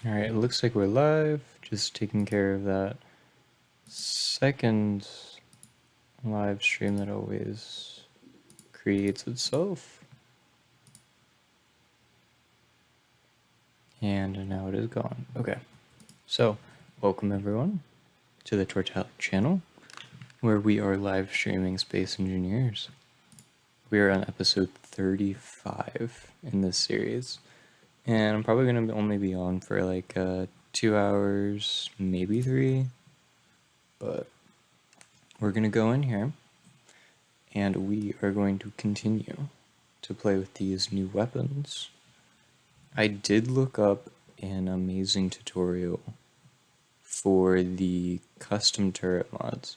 Alright, it looks like we're live. Just taking care of that second live stream that always creates itself. And now it is gone. Okay, so welcome everyone to the Tortalic channel, where we are live streaming Space Engineers. We are on episode 35 in this series, and I'm probably going to only be on for like 2 hours, maybe 3, but we're going to go in here and we are going to continue to play with these new weapons. I did look up an amazing tutorial for the custom turret mods.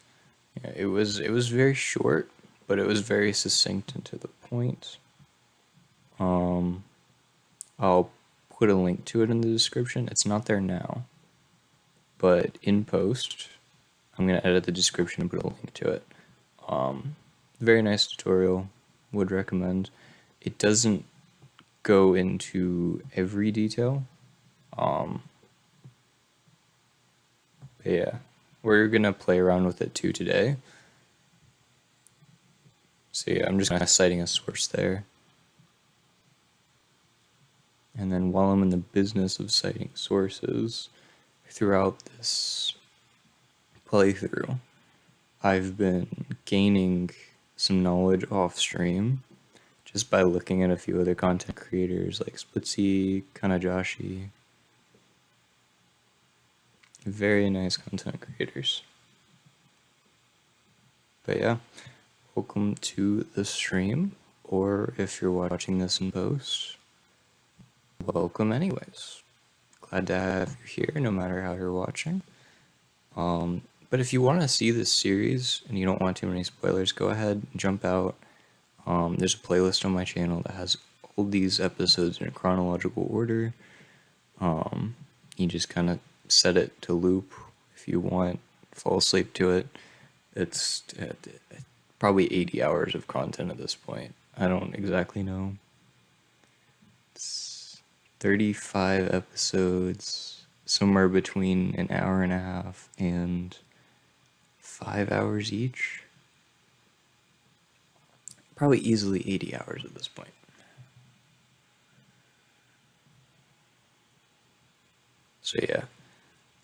Yeah, it was very short, but it was very succinct and to the point. I'll put a link to it in the description. It's not there now, but in post, I'm gonna edit the description and put a link to it. Very nice tutorial, would recommend. It doesn't go into every detail. But yeah, we're gonna play around with it too today. So yeah, I'm just kind of citing a source there. And then while I'm in the business of citing sources, throughout this playthrough, I've been gaining some knowledge off stream just by looking at a few other content creators like Splitsy, Kanajashi. Very nice content creators. But yeah, welcome to the stream, or if you're watching this in post, welcome anyways. Glad to have you here no matter how you're watching. But if you want to see this series and you don't want too many spoilers, go ahead and jump out. There's a playlist on my channel that has all these episodes in a chronological order. You just kind of set it to loop if you want, fall asleep to it. It's probably 80 hours of content at this point. I don't exactly know. It's 35 episodes, somewhere between an hour and a half and 5 hours each. Probably easily 80 hours at this point. So yeah,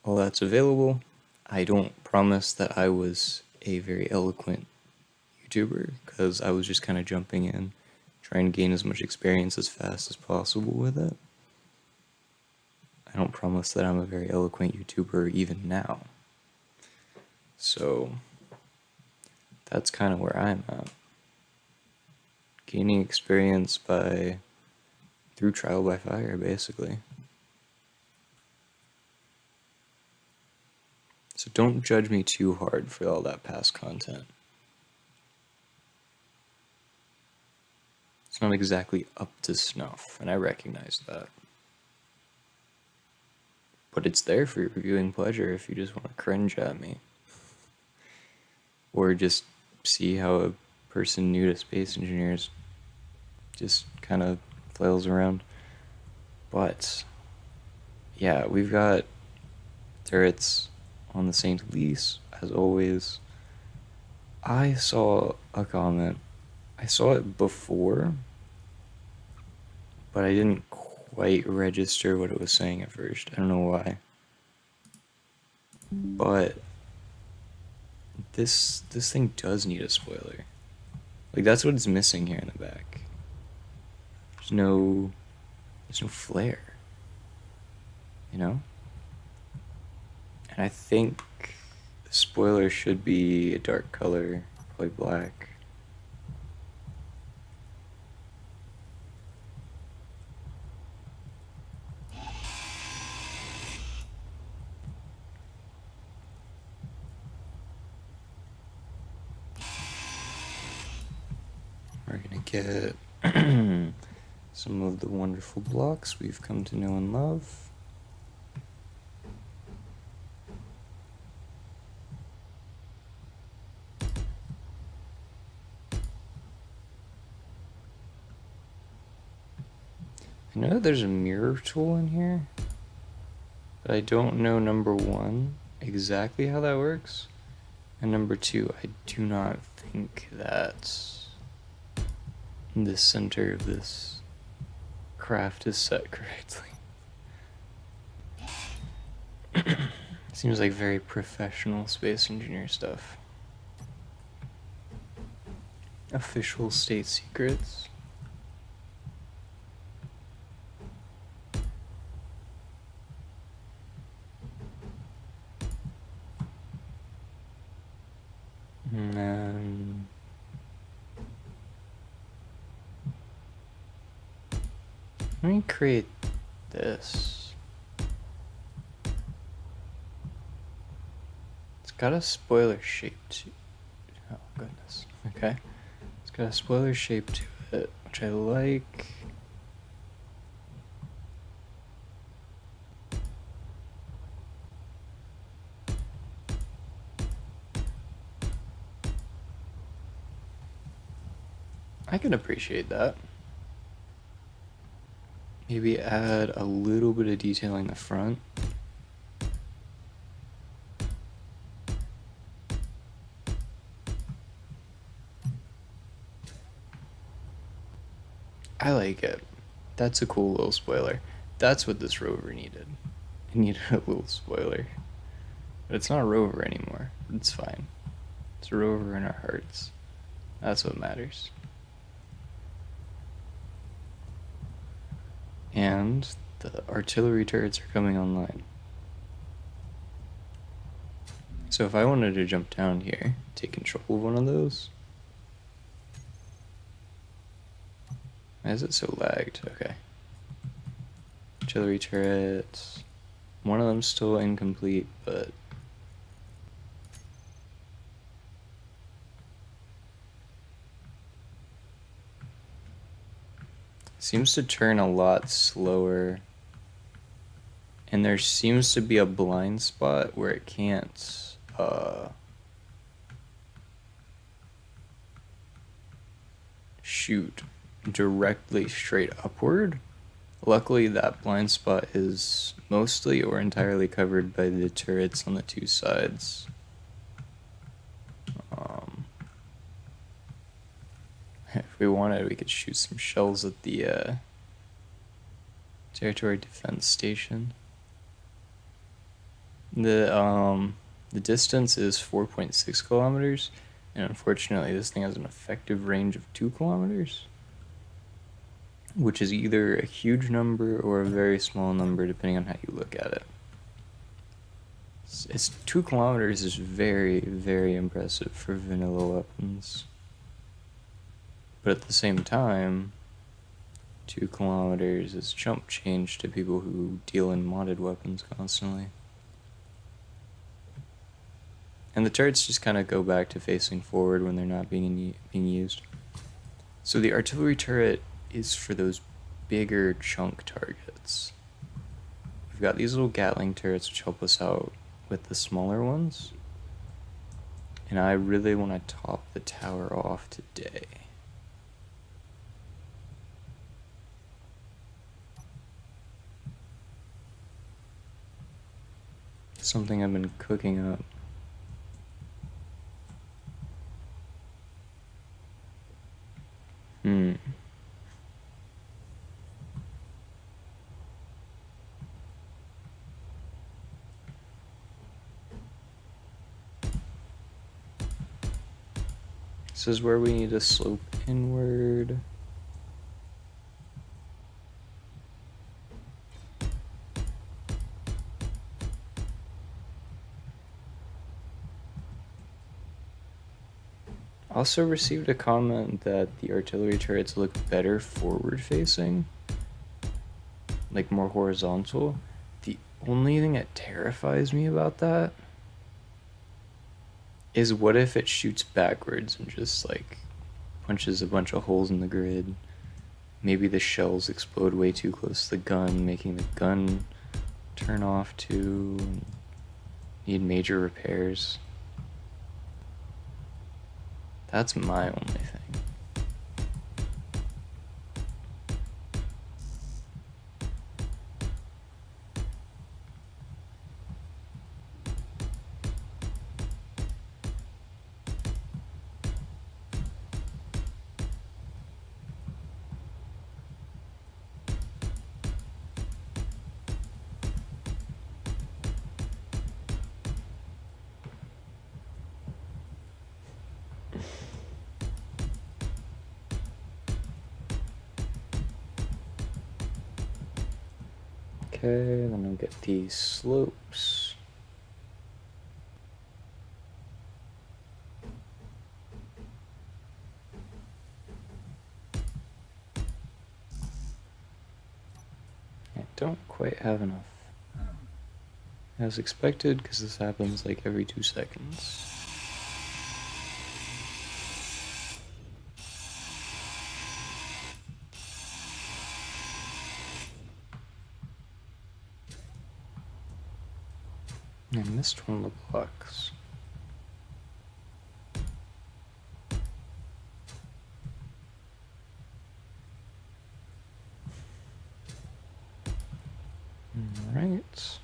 all that's available. I don't promise that I was a very eloquent YouTuber, because I was just kind of jumping in, trying to gain as much experience as fast as possible with it. I don't promise that I'm a very eloquent YouTuber even now. So that's kind of where I'm at. Gaining experience through trial by fire, basically. So don't judge me too hard for all that past content. It's not exactly up to snuff, and I recognize that. But it's there for your viewing pleasure if you just want to cringe at me. Or just see how a person new to Space Engineers just kind of flails around. But yeah, we've got turrets on the St. Elise, as always. I saw a comment. I saw it before, but I didn't quite register what it was saying at first. I don't know why. But this thing does need a spoiler. Like, that's what it's missing here in the back. There's no flare. You know? And I think the spoiler should be a dark color, probably black. We're gonna get some of the wonderful blocks we've come to know and love. I know that there's a mirror tool in here. But I don't know, number one, exactly how that works. And number two, I do not think that the center of this craft is set correctly. Seems like very professional space engineer stuff. Official state secrets. And then let me create this. It's got a spoiler shape to. Oh goodness. Okay. It's got a spoiler shape to it, which I like. I can appreciate that. Maybe add a little bit of detailing in the front. I like it. That's a cool little spoiler. That's what this rover needed. It needed a little spoiler. But it's not a rover anymore. It's fine. It's a rover in our hearts. That's what matters. And the artillery turrets are coming online. So if I wanted to jump down here, take control of one of those. Why is it so lagged? Okay. Artillery turrets. One of them's still incomplete, but seems to turn a lot slower. And there seems to be a blind spot where it can't shoot directly straight upward. Luckily, that blind spot is mostly or entirely covered by the turrets on the two sides. If we wanted, we could shoot some shells at the territory defense station. The distance is 4.6 kilometers, and unfortunately, this thing has an effective range of 2 kilometers, which is either a huge number or a very small number, depending on how you look at it. It's 2 kilometers is very, very impressive for vanilla weapons. But at the same time, 2 kilometers is chump change to people who deal in modded weapons constantly. And the turrets just kind of go back to facing forward when they're not being used. So the artillery turret is for those bigger chunk targets. We've got these little Gatling turrets which help us out with the smaller ones. And I really want to top the tower off today. Something I've been cooking up. This is where we need to slope inward. Also received a comment that the artillery turrets look better forward facing, like more horizontal. The only thing that terrifies me about that is what if it shoots backwards and just like punches a bunch of holes in the grid. Maybe the shells explode way too close to the gun, making the gun turn off too, and need major repairs. That's my only thing. Okay, then I'll get these slopes. I don't quite have enough. As expected, because this happens like every 2 seconds. I missed one of the blocks. Alright.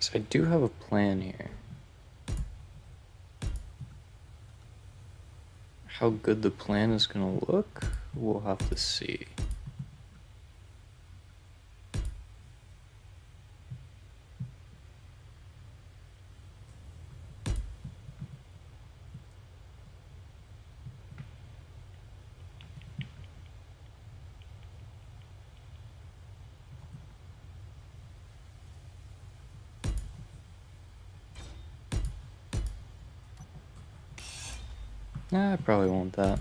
So I do have a plan here. How good the plan is going to look, we'll have to see. Nah, I probably want that.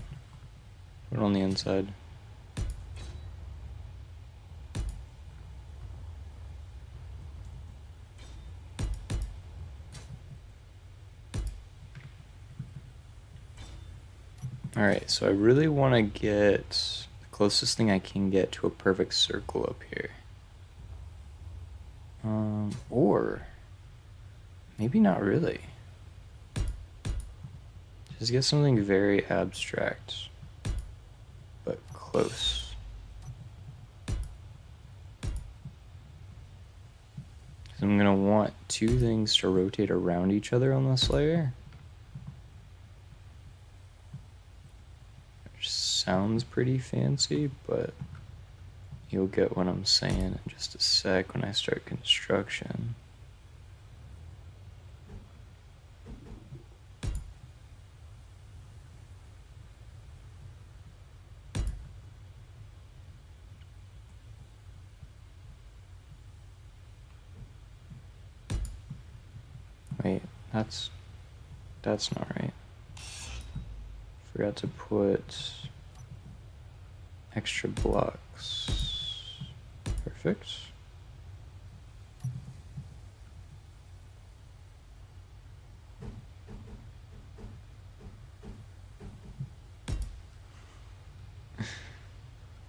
Put it on the inside. Alright, so I really want to get the closest thing I can get to a perfect circle up here. Or maybe not really. Just get something very abstract, but close. So I'm gonna want 2 things to rotate around each other on this layer. Which sounds pretty fancy, but you'll get what I'm saying in just a sec when I start construction. Wait, that's not right. Forgot to put extra blocks. Perfect.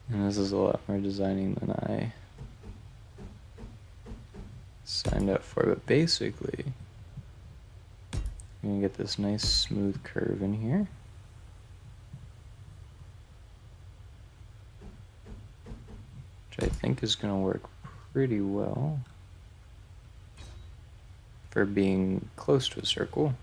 And this is a lot more designing than I signed up for, but basically you're gonna get this nice smooth curve in here. Which I think is gonna work pretty well for being close to a circle.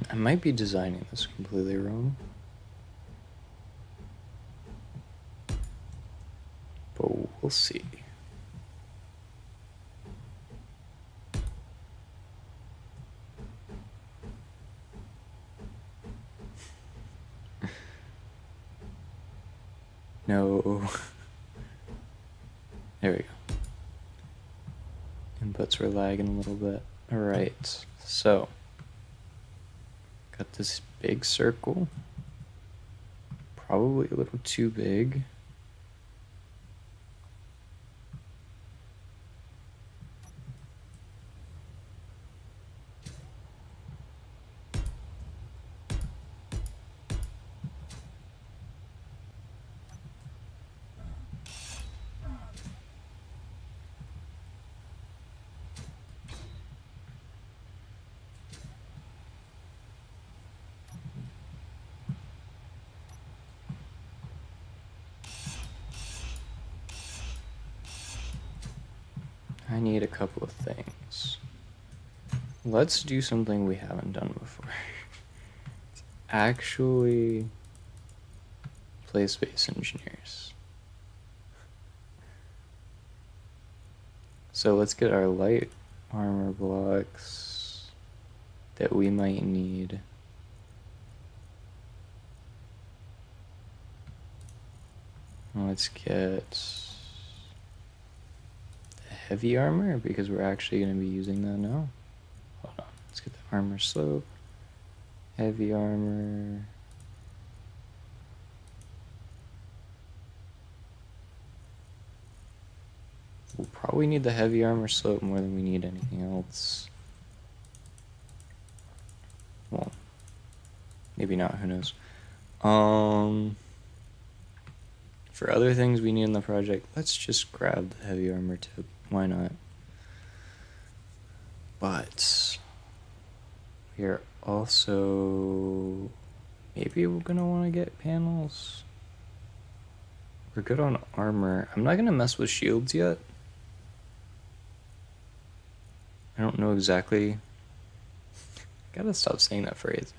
I might be designing this completely wrong, but we'll see. No. There we go. Inputs were lagging a little bit. Alright, so got this big circle. Probably a little too big. I need a couple of things. Let's do something we haven't done before. Actually play Space Engineers. So let's get our light armor blocks that we might need. Let's get the heavy armor because we're actually going to be using that now. Hold on. Let's get the armor slope. Heavy armor. We'll probably need the heavy armor slope more than we need anything else. Well, maybe not, who knows. For other things we need in the project, let's just grab the heavy armor tip. Why not? But we are also maybe we're gonna want to get panels. We're good on armor. I'm not gonna mess with shields yet. I don't know exactly. Gotta stop saying that phrase.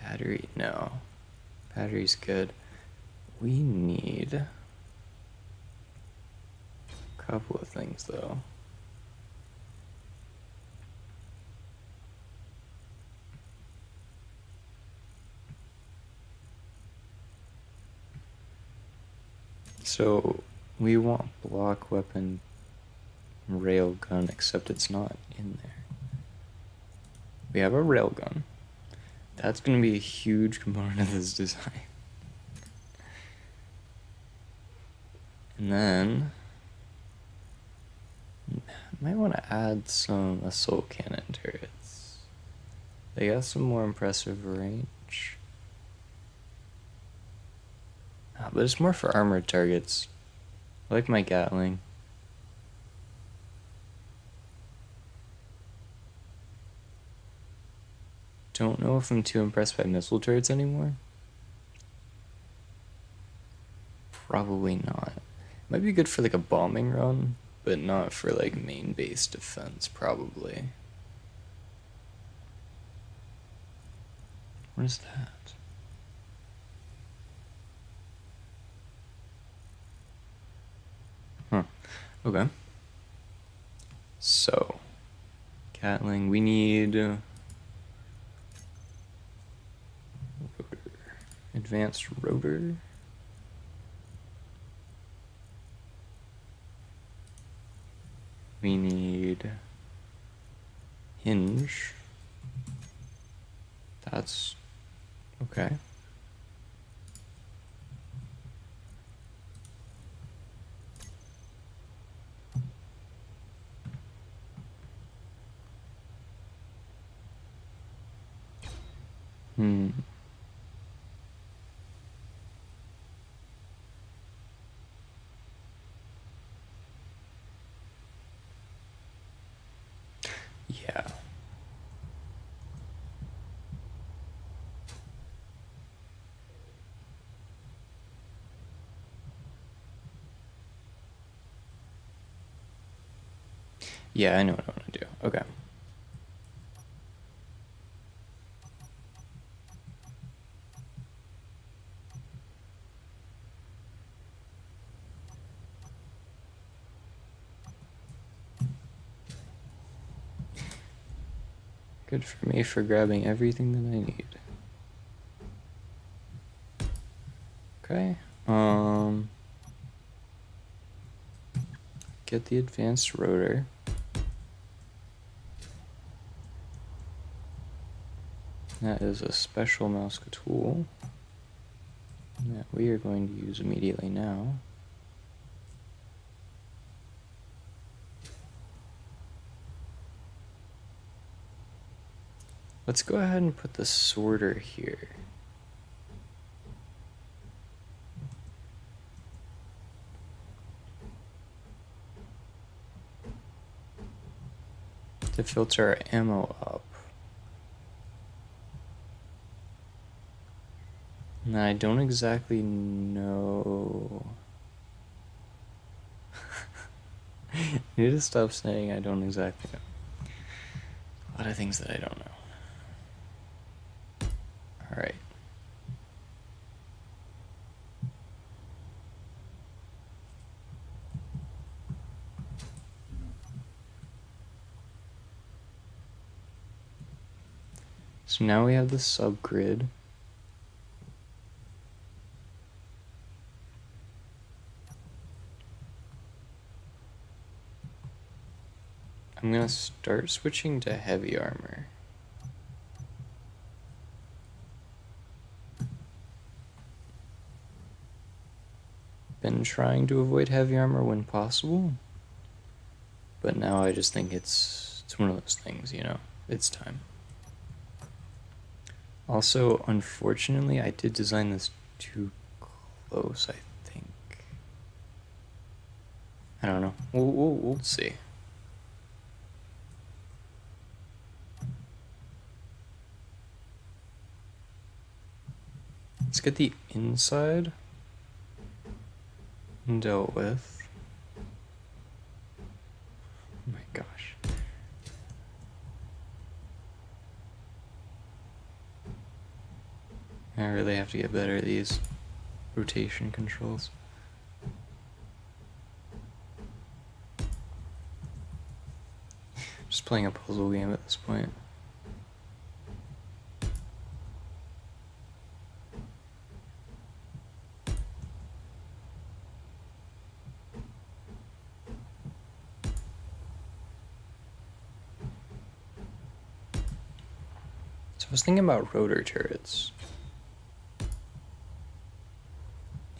Battery, no. Battery's good. We need a couple of things though. So we want block weapon railgun, except it's not in there. We have a railgun. That's going to be a huge component of this design. And then might want to add some assault cannon turrets. They got some more impressive range. But it's more for armored targets. I like my Gatling. Don't know if I'm too impressed by missile turrets anymore. Probably not. Might be good for like a bombing run, but not for like main base defense, probably. What is that? Huh. Okay. So, Gatling, we need advanced rotor. We need hinge. That's okay. Yeah. Yeah, I know what I want to do. Okay. Good for me for grabbing everything that I need. Okay. get the advanced rotor. That is a special mouse tool that we are going to use immediately now. Let's go ahead and put the sorter here. To filter our ammo up. And I don't exactly know. I need to stop saying I don't exactly know. A lot of things that I don't know. Alright. So now we have the subgrid. I'm gonna start switching to heavy armor. Been trying to avoid heavy armor when possible, but now I just think it's one of those things, you know, it's time. Also, unfortunately, I did design this too close, I think. I don't know. We'll see. Let's get the inside dealt with. Oh my gosh. I really have to get better at these rotation controls. Just playing a puzzle game at this point. So I was thinking about rotor turrets.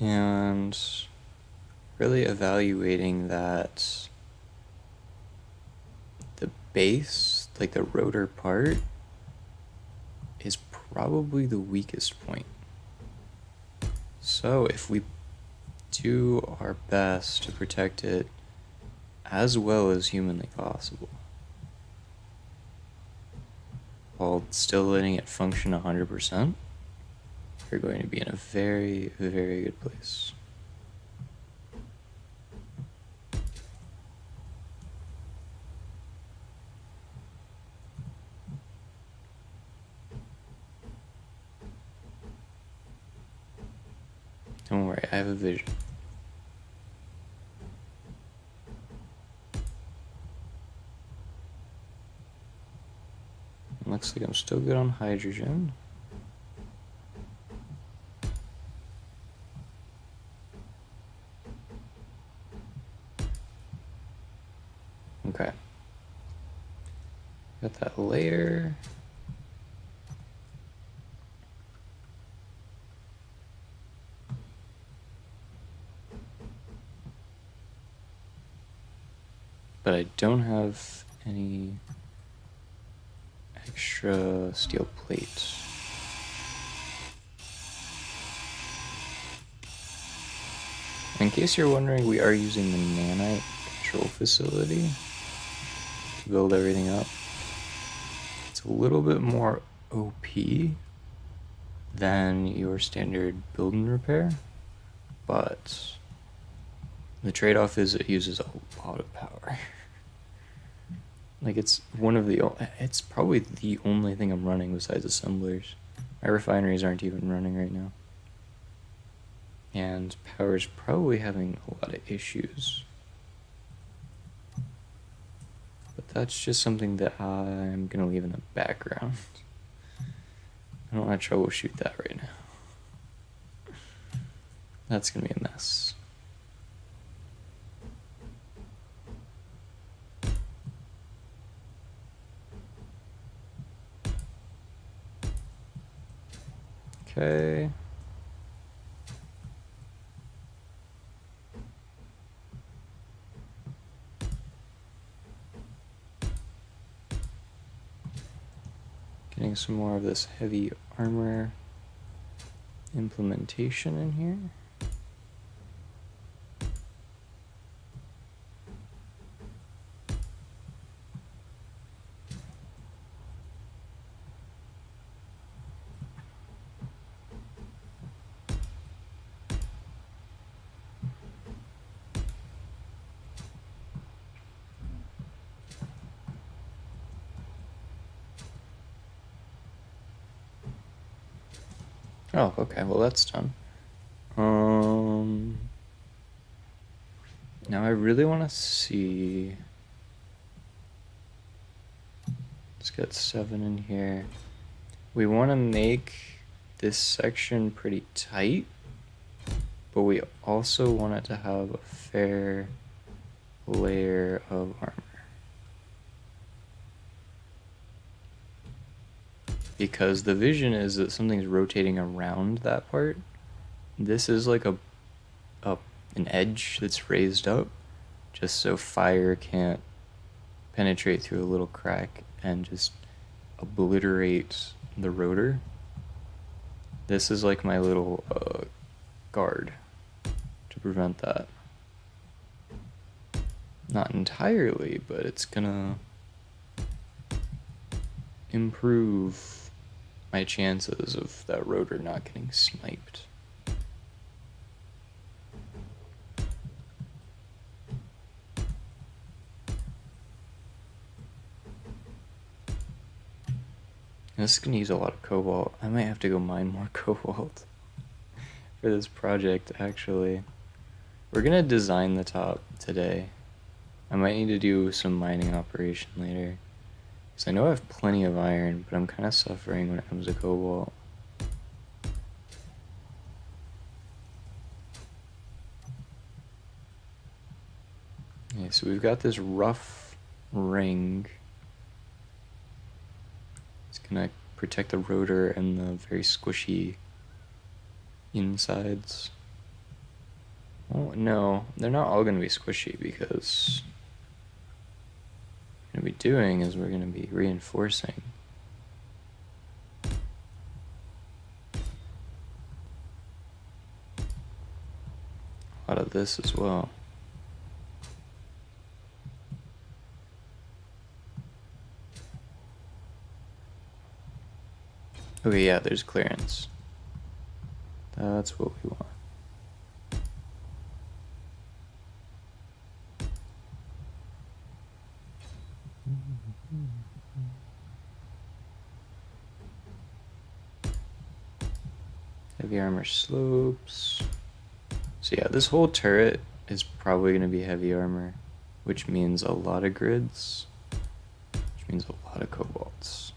And really evaluating that the base, like the rotor part, is probably the weakest point. So if we do our best to protect it as well as humanly possible, while still letting it function 100%, you're going to be in a very, very good place. Don't worry, I have a vision. Looks like I'm still good on hydrogen. Okay. Got that layer. But I don't have any extra steel plates. In case you're wondering, we are using the nanite control facility to build everything up. It's a little bit more OP than your standard build and repair, but the trade-off is it uses a lot of power. Like, it's probably the only thing I'm running besides assemblers. My refineries aren't even running right now. And power's probably having a lot of issues. But that's just something that I'm gonna leave in the background. I don't want to troubleshoot that right now. That's gonna be a mess. Okay. Getting some more of this heavy armor implementation in here. Oh, okay, well that's done. Now I really want to see. Let's get 7 in here. We want to make this section pretty tight, but we also want it to have a fair layer of armor. Because the vision is that something's rotating around that part. This is like an edge that's raised up, just so fire can't penetrate through a little crack and just obliterate the rotor. This is like my little guard to prevent that. Not entirely, but it's gonna improve my chances of that rotor not getting sniped. This is going to use a lot of cobalt. I might have to go mine more cobalt for this project, actually. We're going to design the top today. I might need to do some mining operation later. Because I know I have plenty of iron, but I'm kind of suffering when it comes to cobalt. Okay, so we've got this rough ring. It's gonna protect the rotor and the very squishy insides. Oh no, they're not all gonna be squishy because what we're gonna be doing is we're gonna be reinforcing. A lot of this as well. Okay, yeah, there's clearance. That's what we want. Heavy armor slopes. So yeah, this whole turret is probably going to be heavy armor, which means a lot of grids, which means a lot of cobalts.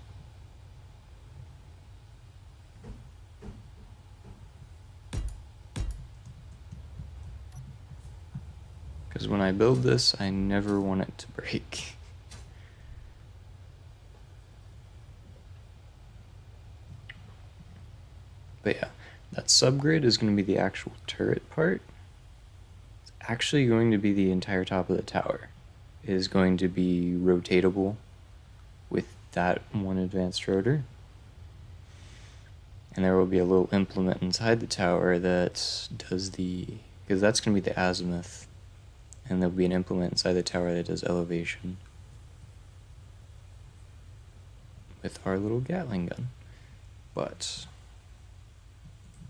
Because when I build this, I never want it to break. But yeah, that subgrid is going to be the actual turret part. It's actually going to be the entire top of the tower. It is going to be rotatable with that one advanced rotor. And there will be a little implement inside the tower that does because that's going to be the azimuth. And there'll be an implement inside the tower that does elevation. With our little Gatling gun. But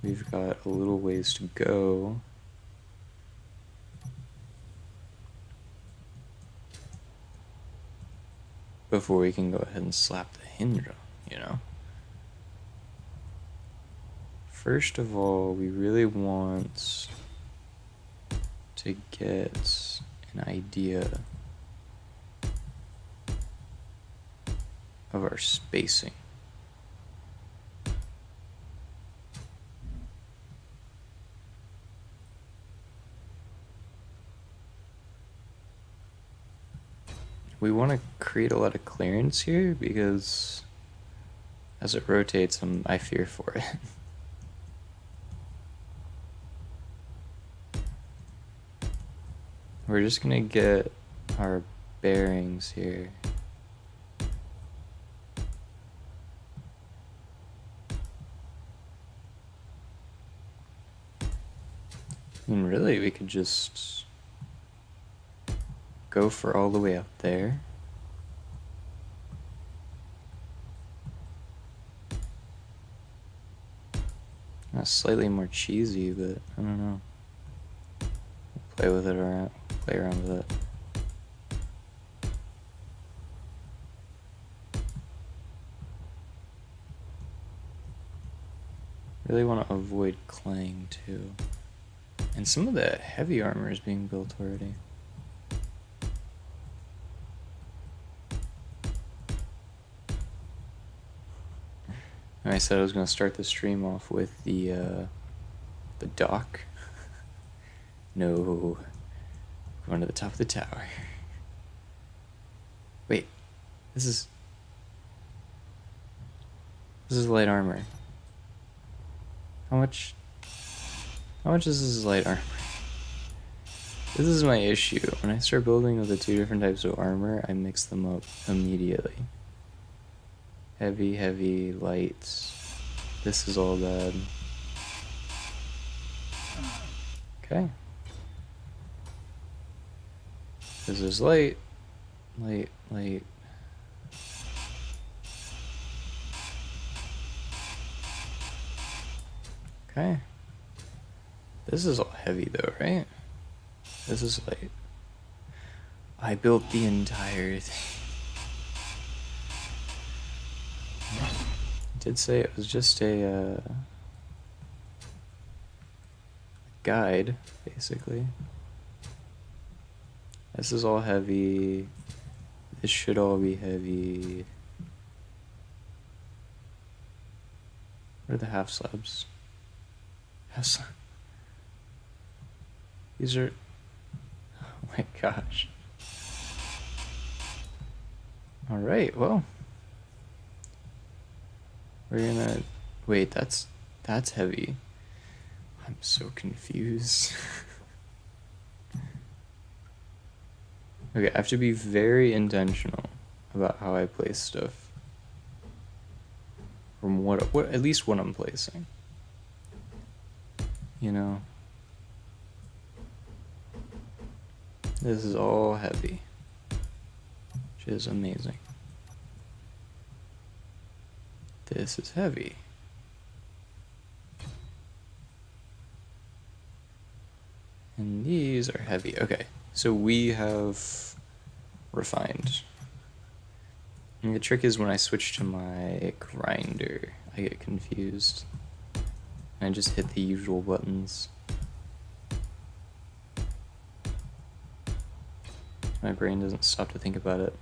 we've got a little ways to go. Before we can go ahead and slap the hinge on, you know? First of all, we really want to get an idea of our spacing. We want to create a lot of clearance here because as it rotates, I fear for it. we're just gonna get our bearings here. I mean, really, we could just go for all the way up there. That's slightly more cheesy, but I don't know. Play with it around, play around with it. Really want to avoid clang too. And some of the heavy armor is being built already. I said I was going to start the stream off with the dock. No. Going to the top of the tower. Wait. This is light armor. How much is this light armor? This is my issue. When I start building with the two different types of armor, I mix them up immediately. Heavy, heavy, light. This is all bad. Okay. This is light, light, light. Okay. This is all heavy though, right? This is light. I built the entire thing. I did say it was just a guide, basically. This is all heavy. This should all be heavy. What are the half slabs? These are... Oh my gosh. Alright, well. We're gonna... Wait, that's heavy. I'm so confused. Okay, I have to be very intentional about how I place stuff. From what at least what I'm placing. You know? This is all heavy. Which is amazing. This is heavy. And these are heavy. Okay, so we have refined. And the trick is when I switch to my grinder, I get confused. And I just hit the usual buttons. My brain doesn't stop to think about it.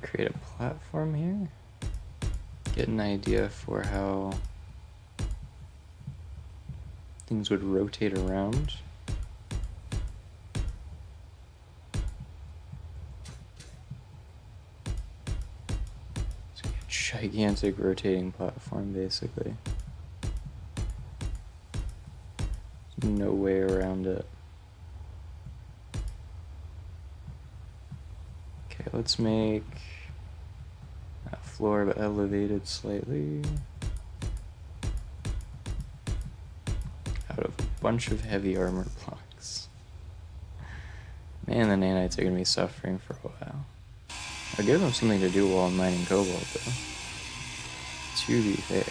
Create a platform here. Get an idea for how things would rotate around. It's a gigantic rotating platform, basically. There's no way around it. Okay, let's make that floor but elevated slightly. Out of a bunch of heavy armor blocks. Man, the nanites are gonna be suffering for a while. I'll give them something to do while I'm mining cobalt, though. To be fair.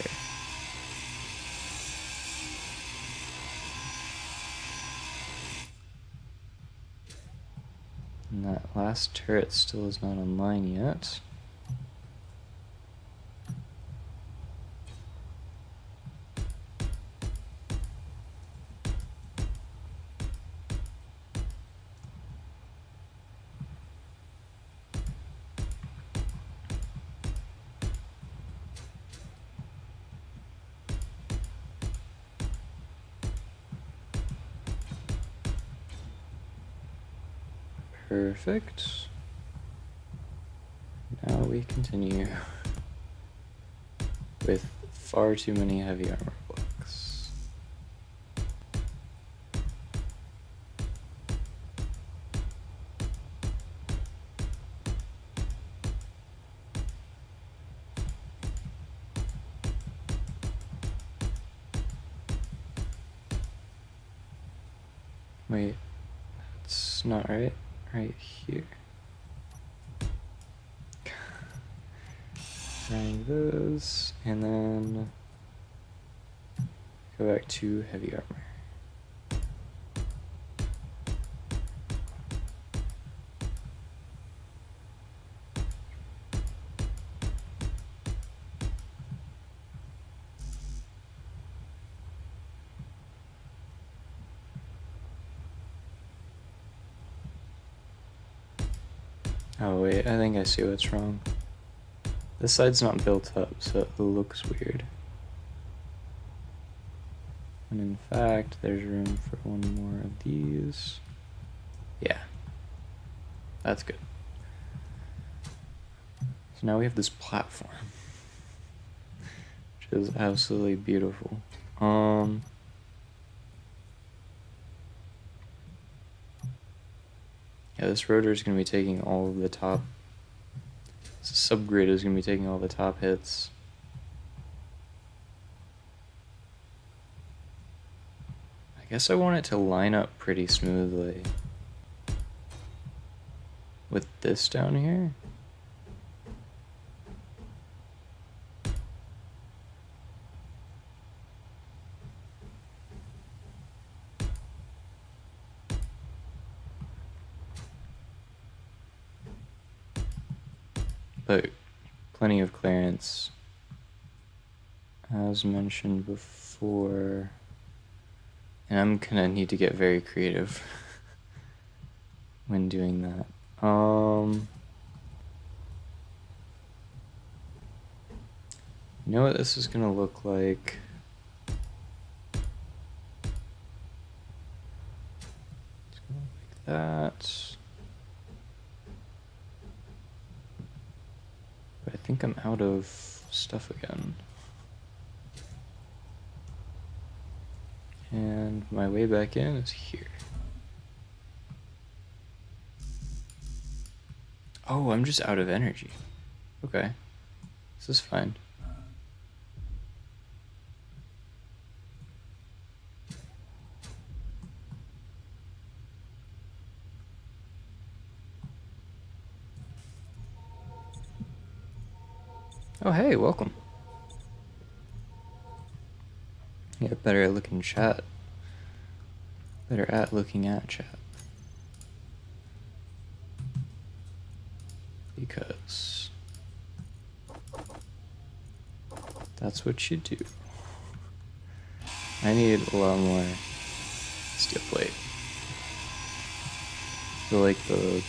And that last turret still is not online yet. Perfect. Now we continue with far too many heavy armor blocks. Wait, that's not right. Right here. Trying those, and then go back to heavy armor. Oh wait, I think I see what's wrong. This side's not built up, so it looks weird. And in fact, there's room for one more of these. Yeah, that's good. So now we have this platform, which is absolutely beautiful. Yeah, this rotor is going to be taking all of the top. This subgrid is going to be taking all the top hits. I guess I want it to line up pretty smoothly with this down here. But plenty of clearance, as mentioned before. And I'm gonna need to get very creative when doing that. You know what this is gonna look like? It's gonna look like that. But I think I'm out of stuff again. And my way back in is here. Oh, I'm just out of energy. Okay. This is fine. Oh, hey, welcome. Yeah, better at looking chat. Better at looking at chat. Because that's what you do. I need a lot more steel plate. I feel like the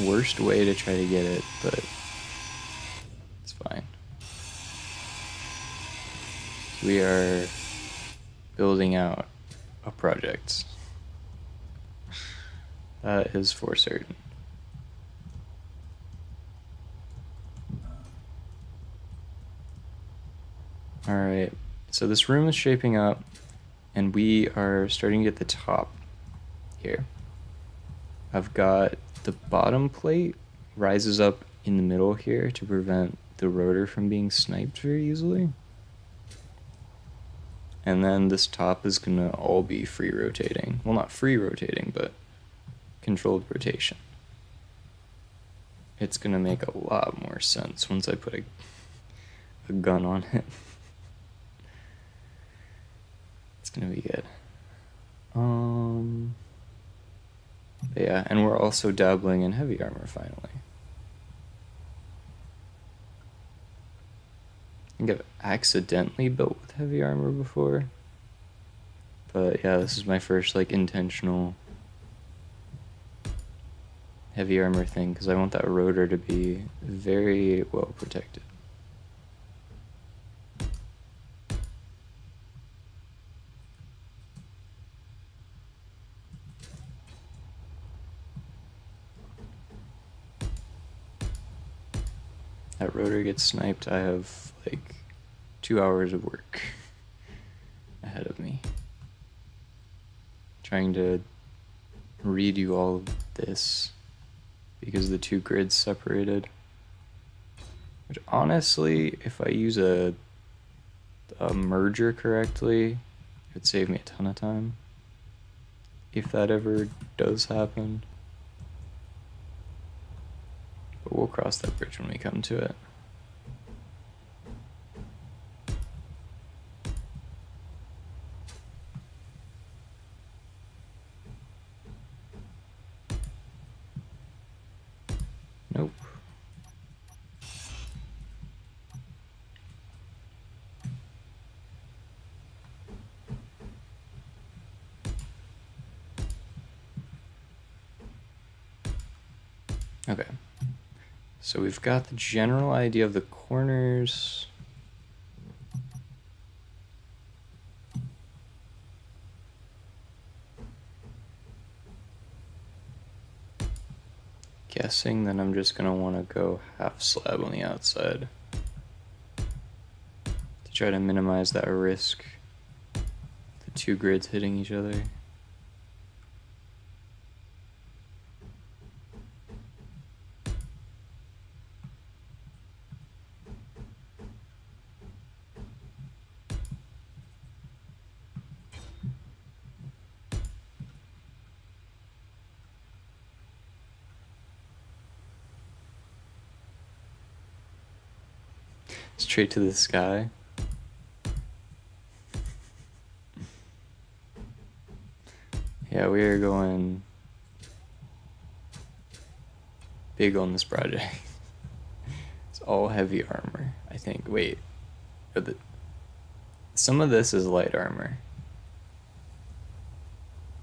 worst way to try to get it, but it's fine. We are building out a project. That is for certain. Alright, so this room is shaping up, and we are starting to get the top here. I've got the bottom plate rises up in the middle here to prevent the rotor from being sniped very easily. And then this top is gonna all be free rotating. Well, not free rotating, but controlled rotation. It's gonna make a lot more sense once I put a gun on it. It's gonna be good. But yeah, and we're also dabbling in heavy armor finally. I think I've accidentally built with heavy armor before. But yeah, this is my first like intentional heavy armor thing because I want that rotor to be very well protected. that rotor gets sniped, I have like 2 hours of work ahead of me. Trying to redo all of this because the two grids separated. Which honestly, if I use a merger correctly, it would save me a ton of time. If that ever does happen. But we'll cross that bridge when we come to it. Nope. Okay. So we've got the general idea of the corners. Guessing that I'm just gonna want to go half slab on the outside to try to minimize that risk. The two grids hitting each other. Straight to the sky. Yeah, we are going big on this project. It's all heavy armor, I think. Wait, some of this is light armor.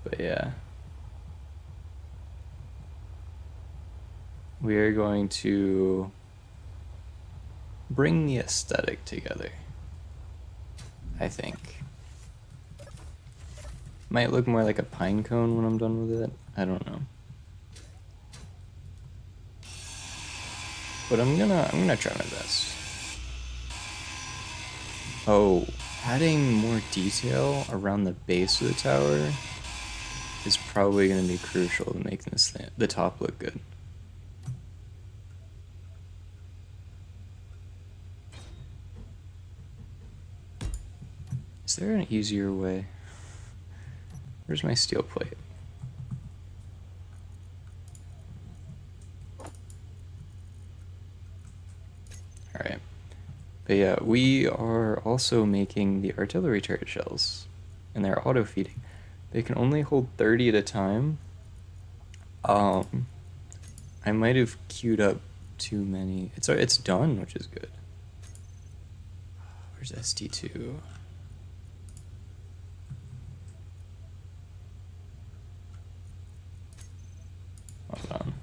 But yeah. We are going to bring the aesthetic together, I think. Might look more like a pine cone when I'm done with it. I don't know. But I'm gonna try my best. Oh, adding more detail around the base of the tower is probably gonna be crucial to making the top look good. Is there an easier way? Where's my steel plate? Alright. But yeah, we are also making the artillery turret shells, and they're auto-feeding. They can only hold 30 at a time. I might have queued up too many. It's done, which is good. Where's SD2? Hold on.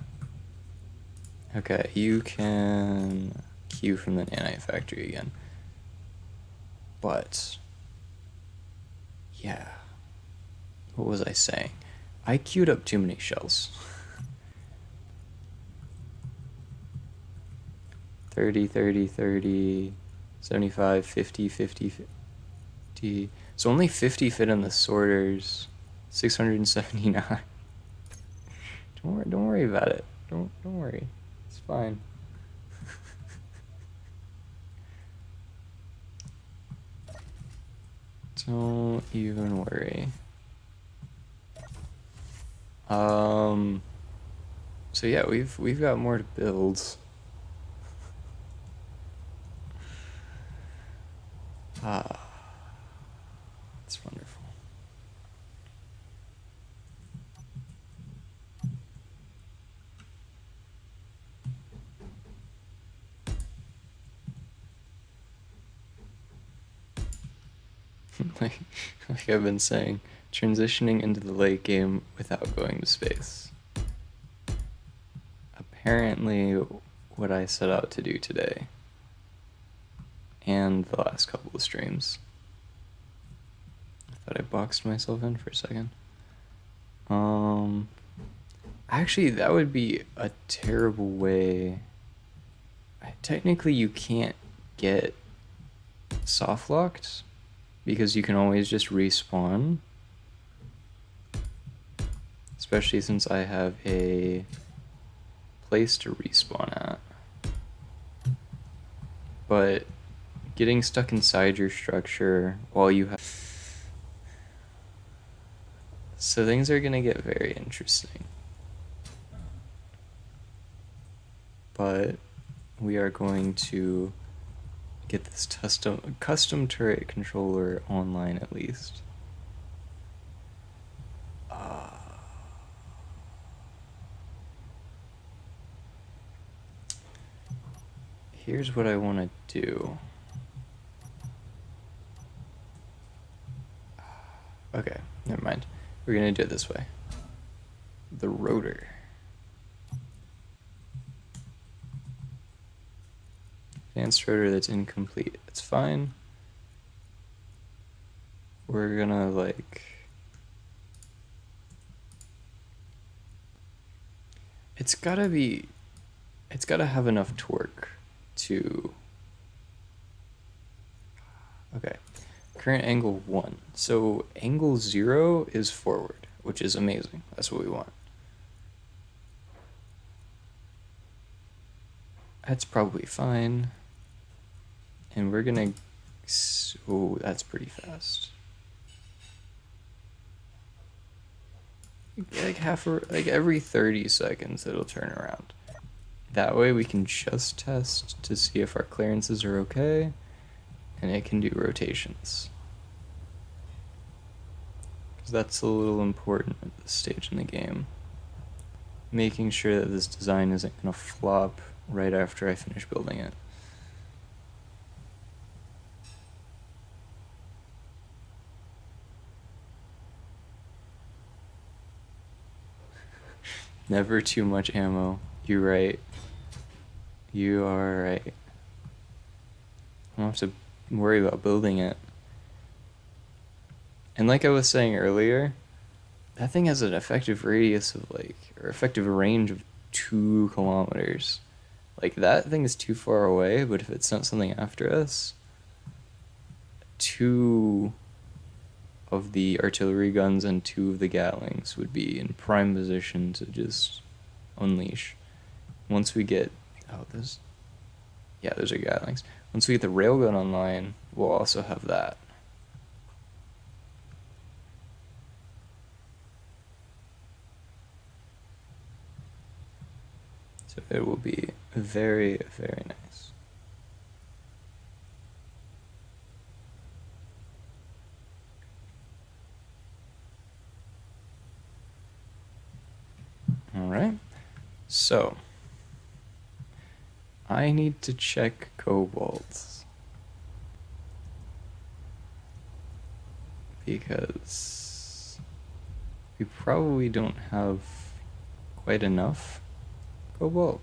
Okay, you can queue from the nanite factory again. But yeah, what was I saying? I queued up too many shells. 30, 30, 30, 75, 50, 50, 50. So only 50 fit in the sorters. 679. Don't worry about it. Don't worry. It's fine. Don't even worry. So yeah, we've got more to build. It's wonderful. like I've been saying, transitioning into the late game without going to space. Apparently what I set out to do today. And the last couple of streams. I thought I boxed myself in for a second. Actually, that would be a terrible way. Technically you can't get soft locked because you can always just respawn. Especially since I have a place to respawn at. But getting stuck inside your structure while you have... So things are gonna get very interesting. But we are going to get this custom turret controller online at least. Here's what I want to do. Okay, never mind. We're gonna do it this way. The rotor. Advanced rotor that's incomplete. It's fine. We're gonna like... It's gotta have enough torque to... Okay. Current angle 1. So angle 0 is forward, which is amazing. That's what we want. That's probably fine. And we're gonna... Oh, that's pretty fast. Like every 30 seconds it'll turn around. That way we can just test to see if our clearances are okay, and it can do rotations. Because that's a little important at this stage in the game. Making sure that this design isn't going to flop right after I finish building it. Never too much ammo. You're right. You are right. I don't have to worry about building it. And like I was saying earlier, that thing has an effective radius of like, or effective range of 2 kilometers. Like that thing is too far away, but if it sent something after us, 2 of the artillery guns and 2 of the Gatlings would be in prime position to just unleash. Once we get... Oh, those... Yeah, those are Gatlings. Once we get the railgun online, we'll also have that. So it will be very, very nice. Alright, so I need to check cobalts because we probably don't have quite enough cobalt.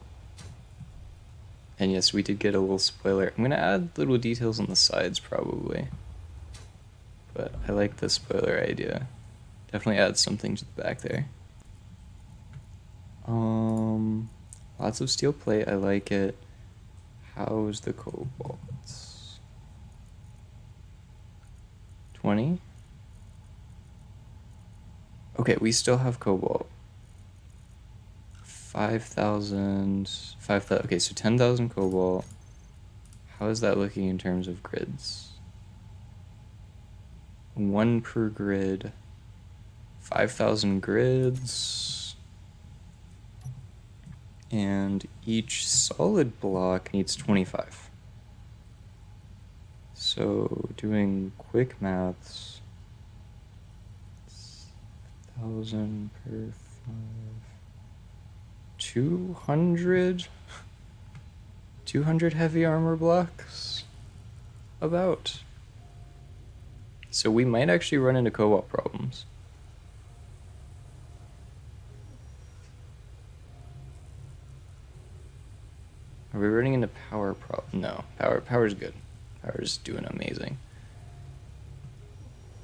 And yes, we did get a little spoiler. I'm gonna add little details on the sides probably, but I like the spoiler idea. Definitely add something to the back there. Lots of steel plate, I like it. How's the cobalt? 20? Okay, we still have cobalt. 5,000, okay, so 10,000 cobalt. How is that looking in terms of grids? 1 per grid. 5,000 grids. And each solid block needs 25. So doing quick maths, 1,000 per 5, 200 heavy armor blocks, about. So we might actually run into cobalt problems. Are we running into power problem? No, power's good. Power's doing amazing.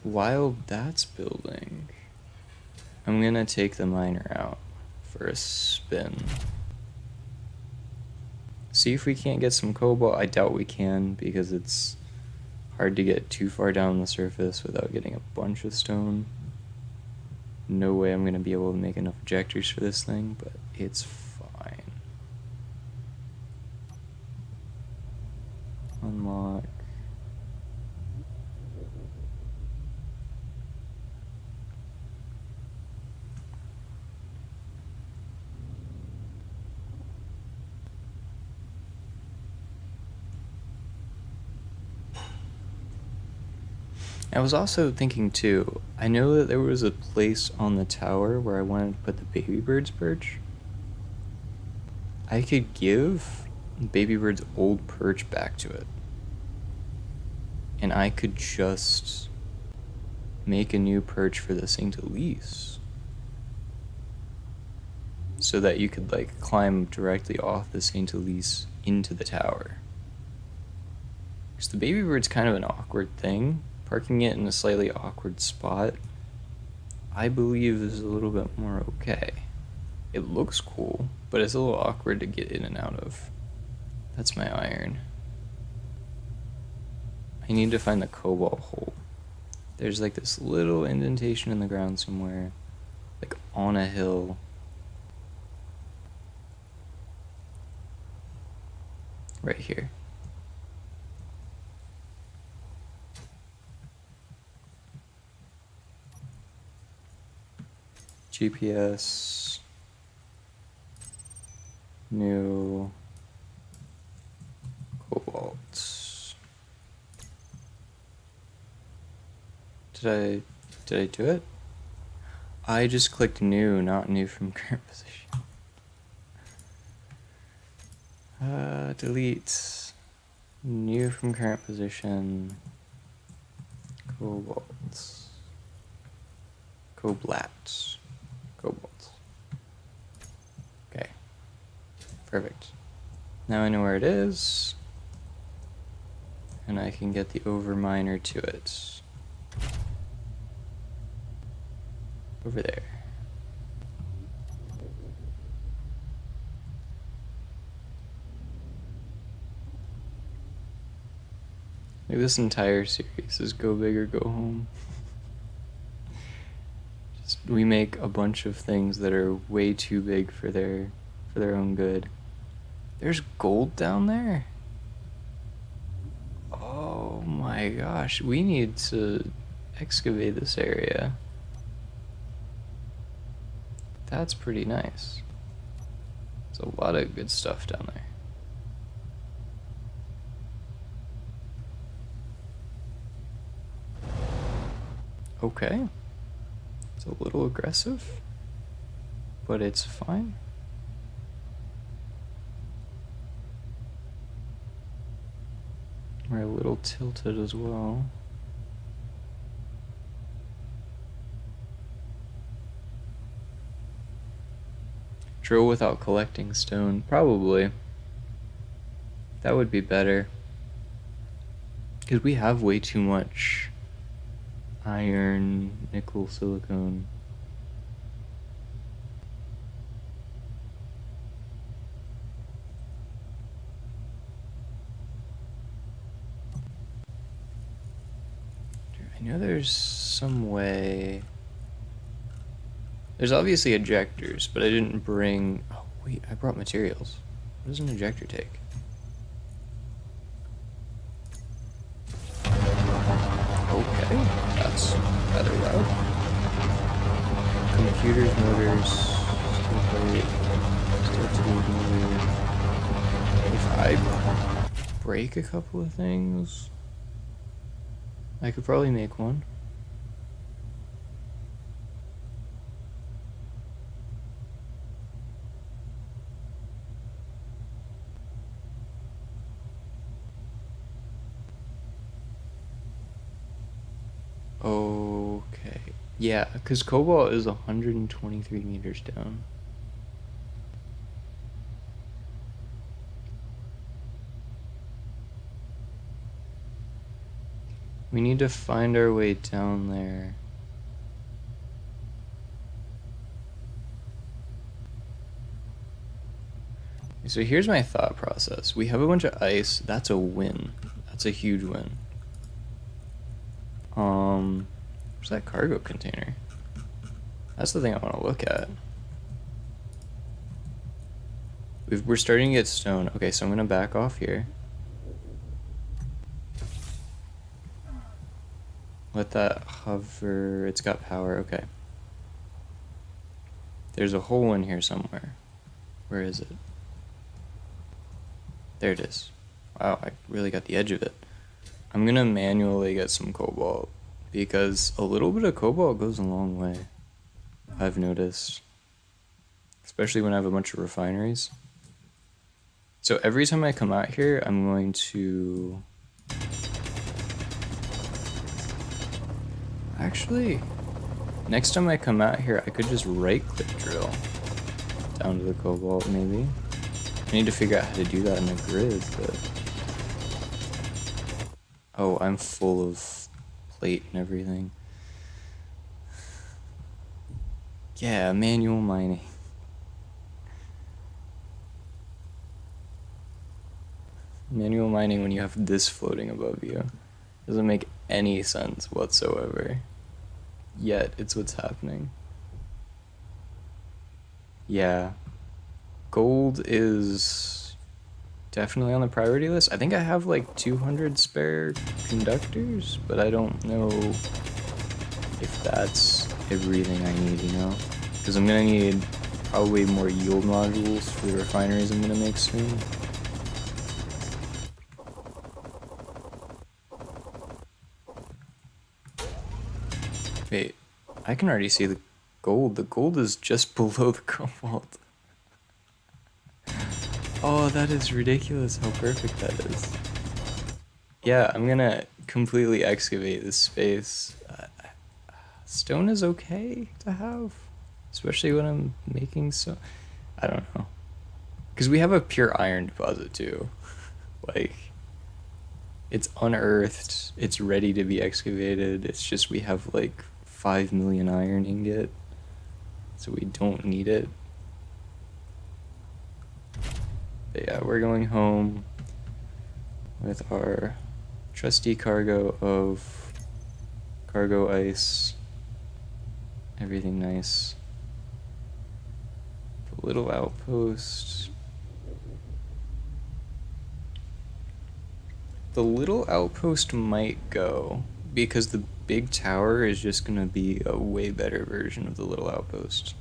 While that's building, I'm gonna take the miner out for a spin. See if we can't get some cobalt. I doubt we can because it's hard to get too far down the surface without getting a bunch of stone. No way I'm going to be able to make enough ejectors for this thing, but it's fine. Unlock. I was also thinking too, I know that there was a place on the tower where I wanted to put the baby bird's perch. I could give baby bird's old perch back to it. And I could just make a new perch for this thing to lease. So that you could like climb directly off the Saint Elise into the tower. Because the baby bird's kind of an awkward thing. Parking it in a slightly awkward spot, I believe, is a little bit more okay. It looks cool, but it's a little awkward to get in and out of. That's my iron. I need to find the cobalt hole. There's like this little indentation in the ground somewhere, like on a hill. Right here. GPS, new cobalt. Did I do it? I just clicked new, not new from current position. Delete. New from current position. Cobalt. Cobalt. Cobalt. Okay. Perfect. Now I know where it is. And I can get the overminer to it. Over there. Like this entire series is go big or go home. Just we make a bunch of things that are way too big for their own good. There's gold down there. Oh my gosh, we need to excavate this area. That's pretty nice. There's a lot of good stuff down there. Okay. It's a little aggressive, but it's fine. We're a little tilted as well. Drill without collecting stone, probably. That would be better. Because we have way too much iron, nickel, silicone. I know there's some way. There's obviously ejectors, but I didn't bring. Oh, wait, I brought materials. What does an ejector take? Okay, that's better route. Computers, motors, steel plate, steel tube motor. If I break a couple of things, I could probably make one. Okay. Yeah, because cobalt is 123 meters down. We need to find our way down there. So here's my thought process. We have a bunch of ice. That's a win. That's a huge win. Where's that cargo container? That's the thing I want to look at. We're starting to get stone. Okay, so I'm gonna back off here. Let that hover. It's got power. Okay. There's a hole in here somewhere. Where is it? There it is. Wow, I really got the edge of it. I'm gonna manually get some cobalt because a little bit of cobalt goes a long way. I've noticed. Especially when I have a bunch of refineries. So every time I come out here, I'm going to... Actually, next time I come out here, I could just right-click drill down to the cobalt, maybe. I need to figure out how to do that in the grid, but... Oh, I'm full of plate and everything. Yeah, manual mining. Manual mining when you have this floating above you doesn't make any sense whatsoever. Yet, it's what's happening. Yeah. Gold is definitely on the priority list. I think I have like 200 spare conductors, but I don't know if that's everything I need, you know? Because I'm gonna need probably more yield modules for the refineries I'm gonna make soon. Wait, I can already see the gold. The gold is just below the cobalt. Oh, that is ridiculous how perfect that is. Yeah, I'm gonna completely excavate this space. Stone is okay to have, especially when I'm making so... I don't know. Because we have a pure iron deposit too. Like, it's unearthed, it's ready to be excavated, it's just we have like 5 million iron ingot, so we don't need it. But yeah, we're going home with our trusty cargo of cargo ice, everything nice. The little outpost. The little outpost might go, because the big tower is just gonna be a way better version of the little outpost.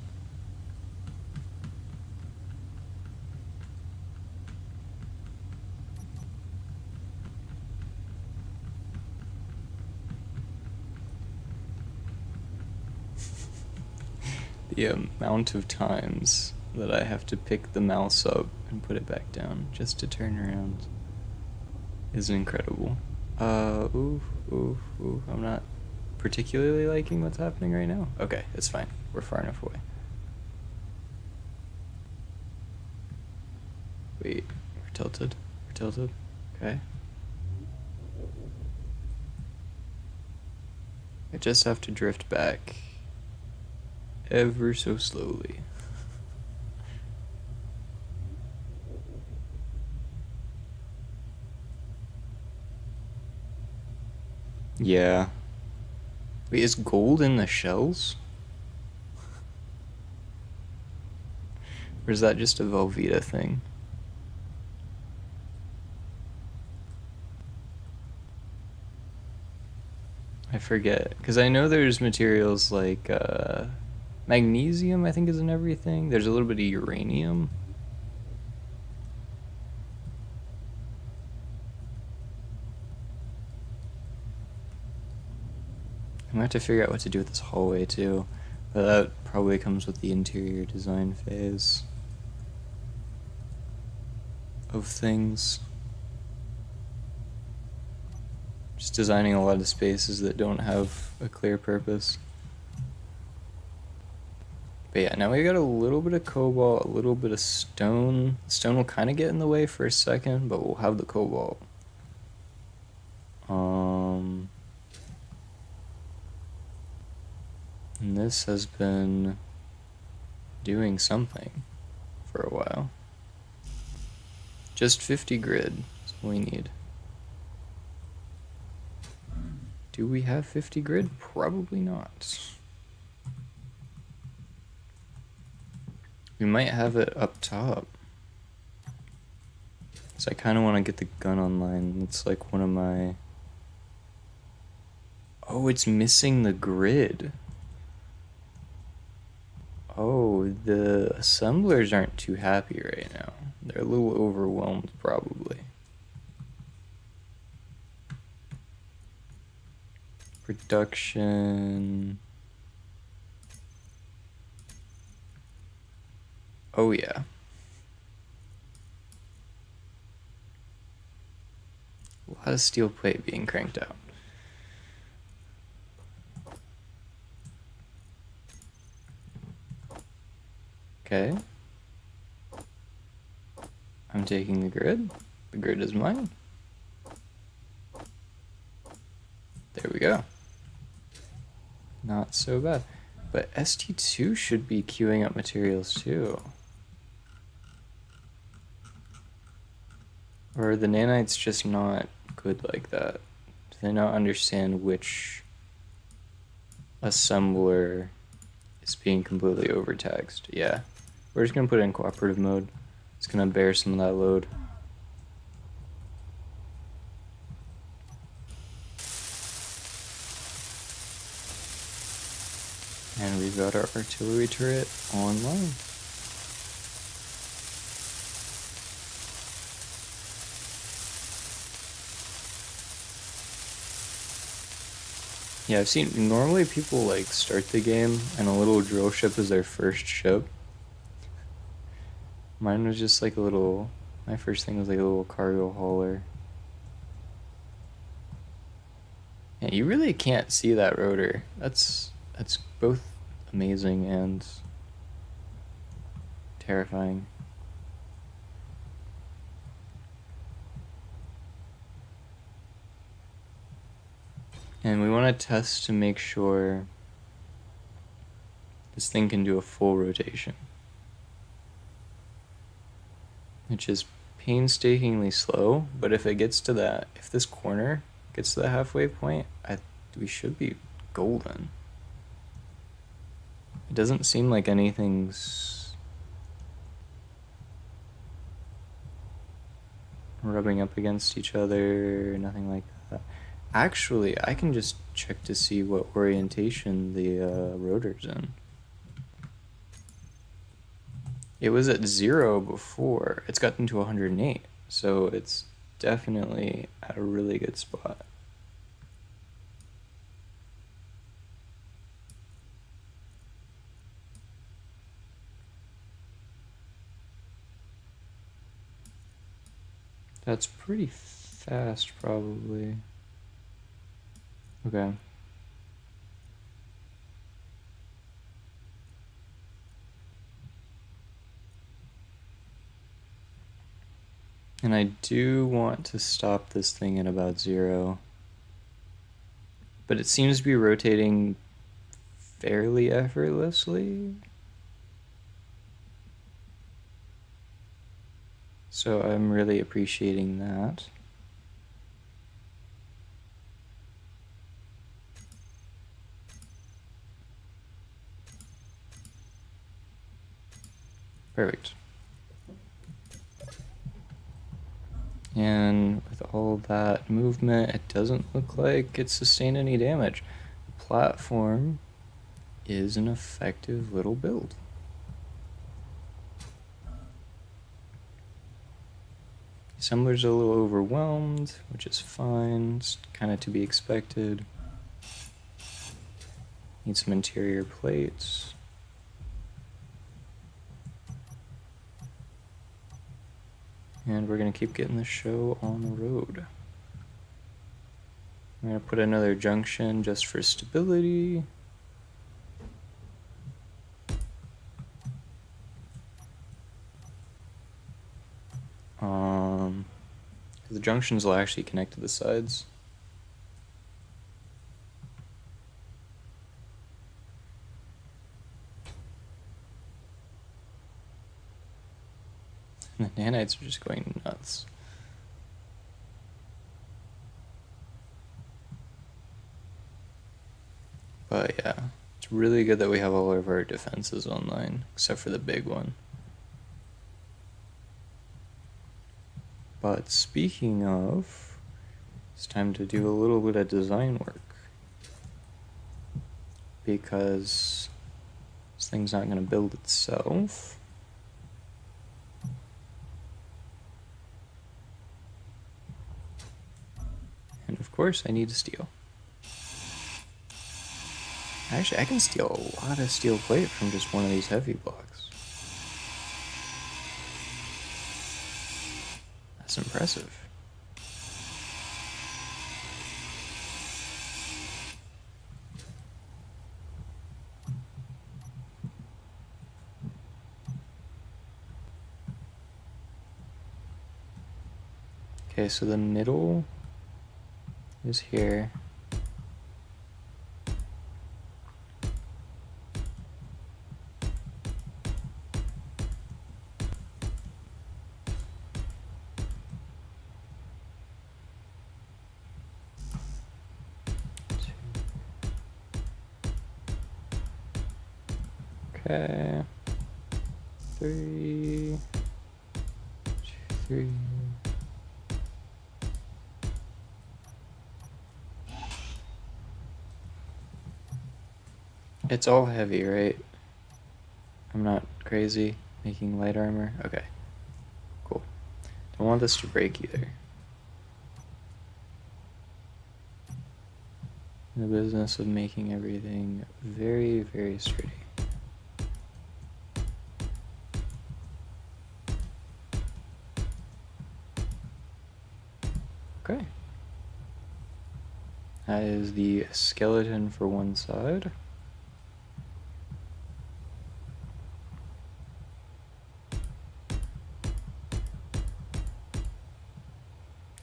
The amount of times that I have to pick the mouse up and put it back down just to turn around is incredible. Ooh, I'm not particularly liking what's happening right now. Okay, it's fine. We're far enough away. Wait, we're tilted. We're tilted. Okay. I just have to drift back ever so slowly. Yeah. Wait, is gold in the shells? Or is that just a Velveeta thing? I forget. Because I know there's materials like magnesium, I think, is in everything. There's a little bit of uranium. I'm gonna have to figure out what to do with this hallway too. But that probably comes with the interior design phase of things. Just designing a lot of spaces that don't have a clear purpose. But yeah, now we got a little bit of cobalt, a little bit of stone. Stone will kind of get in the way for a second, but we'll have the cobalt. And this has been doing something for a while. Just 50 grid is all we need. Do we have 50 grid? Probably not. We might have it up top. So I kind of want to get the gun online. It's like one of my... Oh, it's missing the grid. Oh, the assemblers aren't too happy right now. They're a little overwhelmed, probably. Production... Oh yeah. A lot of steel plate being cranked out. Okay. I'm taking the grid. The grid is mine. There we go. Not so bad. But ST2 should be queuing up materials too. Or are the nanites just not good like that? Do they not understand which assembler is being completely overtaxed? Yeah. We're just gonna put it in cooperative mode. It's gonna bear some of that load. And we've got our artillery turret online. Yeah, I've seen normally people like start the game and a little drill ship is their first ship. Mine was just like a little, my first thing was like a little cargo hauler. Yeah, you really can't see that rotor. That's both amazing and terrifying. And we want to test to make sure this thing can do a full rotation, which is painstakingly slow, but if it gets to that, if this corner gets to the halfway point, we should be golden. It doesn't seem like anything's rubbing up against each other, nothing like that. Actually, I can just check to see what orientation the rotor's in. It was at 0 before. It's gotten to 108, so it's definitely at a really good spot. That's pretty fast, probably. Okay. And I do want to stop this thing at about 0. But it seems to be rotating fairly effortlessly. So I'm really appreciating that. Perfect. And with all that movement, it doesn't look like it sustained any damage. The platform is an effective little build. Assembler's a little overwhelmed, which is fine. It's kind of to be expected. Need some interior plates. And we're going to keep getting the show on the road. I'm going to put another junction just for stability. The junctions will actually connect to the sides. The nanites are just going nuts. But yeah, it's really good that we have all of our defenses online, except for the big one. But speaking of, it's time to do a little bit of design work. Because this thing's not going to build itself. And of course, I need steel. Actually, I can steal a lot of steel plate from just one of these heavy blocks. That's impressive. Okay, so the middle is here. Okay. 3, 2, 3. It's all heavy, right? I'm not crazy making light armor? Okay. Cool. Don't want this to break either. In the business of making everything very, very sturdy. Okay. That is the skeleton for one side.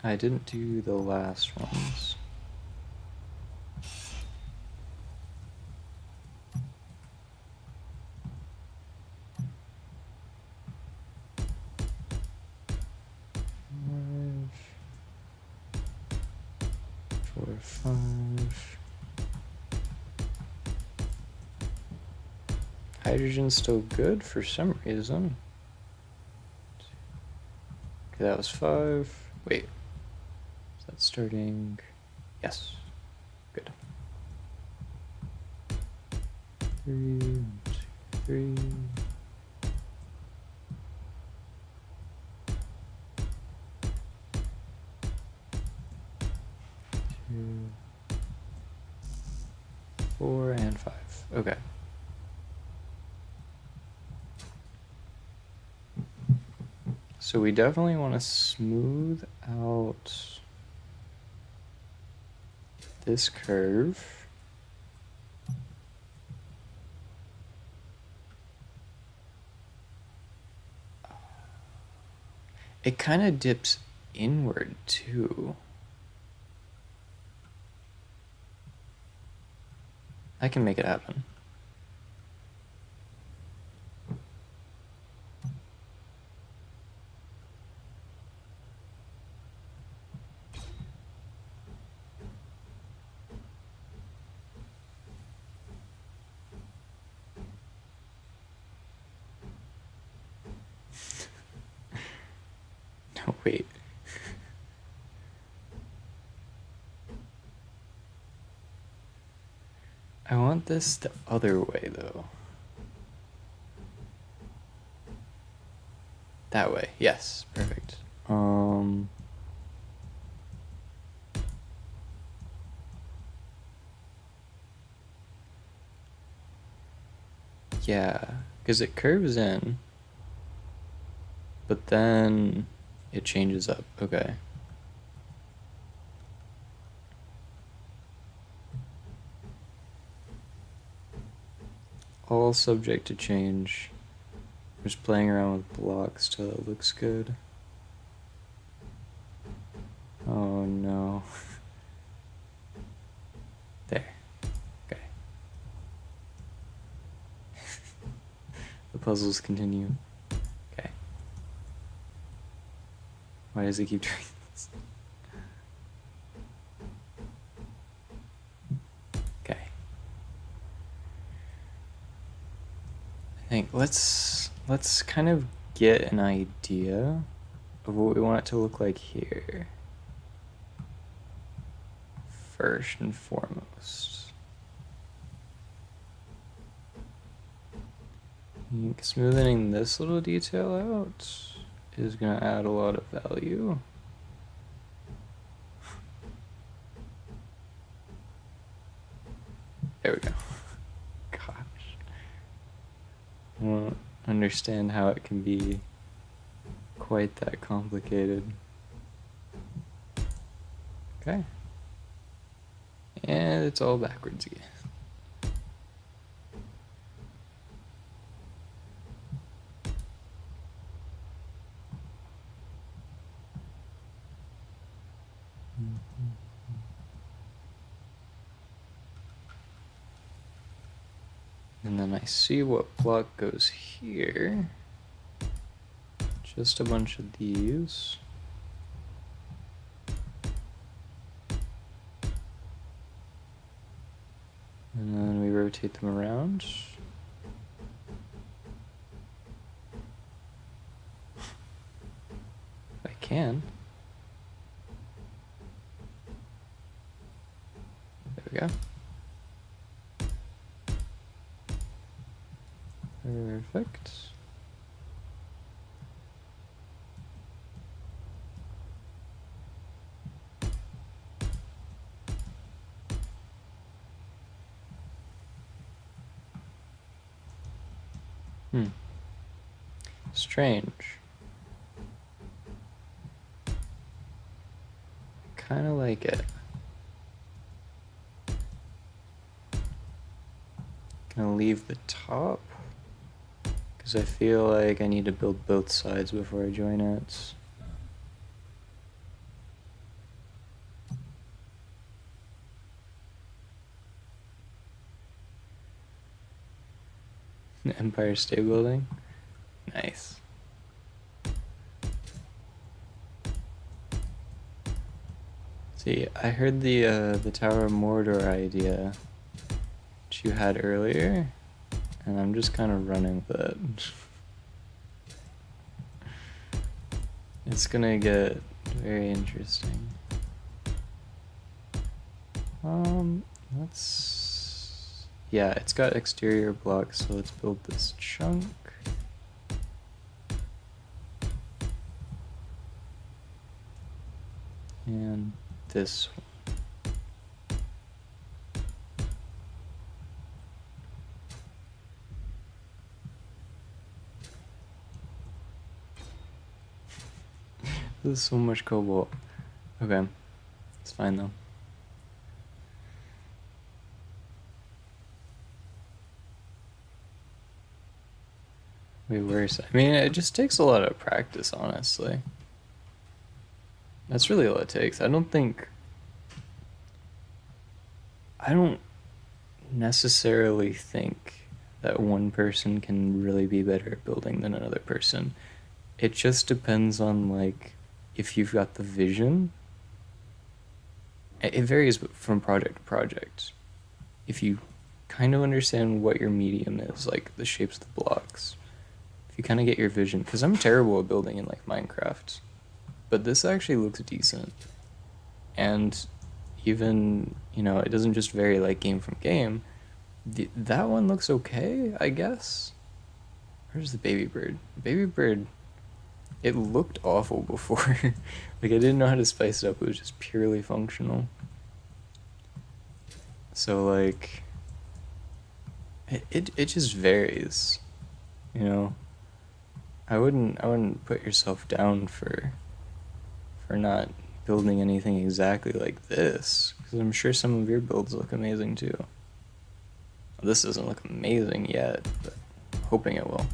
I didn't do the last ones. Five. Hydrogen's still good for some reason. Okay, that was 5. Wait. Is that starting? Yes. Good. 3, 1, 2, 3. Two, 4, and 5. Okay. So we definitely want to smooth out this curve. It kind of dips inward too. I can make it happen. No, wait. I want this the other way, though. That way, yes, perfect. Yeah, because it curves in, but then it changes up. Okay. All subject to change. I'm just playing around with blocks till it looks good. Oh no. There. Okay. The puzzles continue. Okay. Why does he keep doing this? Okay. I think let's kind of get an idea of what we want it to look like here. First and foremost. Smoothing this little detail out is going to add a lot of value. There we go. Gosh. I don't understand how it can be quite that complicated. Okay. And it's all backwards again. And then I see what block goes here. Just a bunch of these. And then we rotate them around. If I can. There we go. Perfect. Strange. Kind of like it. Gonna leave the top because I feel like I need to build both sides before I join it. Empire State Building. Nice. See, I heard the Tower of Mordor idea that you had earlier, and I'm just kind of running with it. It's gonna get very interesting. Yeah, it's got exterior blocks, so let's build this chunk. And this one. This is so much cobalt. Okay, it's fine though. Way worse. I mean, it just takes a lot of practice, honestly. That's really all it takes. I don't necessarily think that one person can really be better at building than another person. It just depends on, like, if you've got the vision. It varies from project to project. If you kind of understand what your medium is, like the shapes of the blocks, if you kind of get your vision, because I'm terrible at building in like Minecraft, but this actually looks decent. And even, you know, it doesn't just vary like game from game. That one looks okay, I guess. Where's the baby bird? Baby bird, it looked awful before. Like, I didn't know how to spice it up. It was just purely functional. So, like, it just varies, you know? I wouldn't put yourself down for not building anything exactly like this, because I'm sure some of your builds look amazing too. This doesn't look amazing yet, but I'm hoping it will.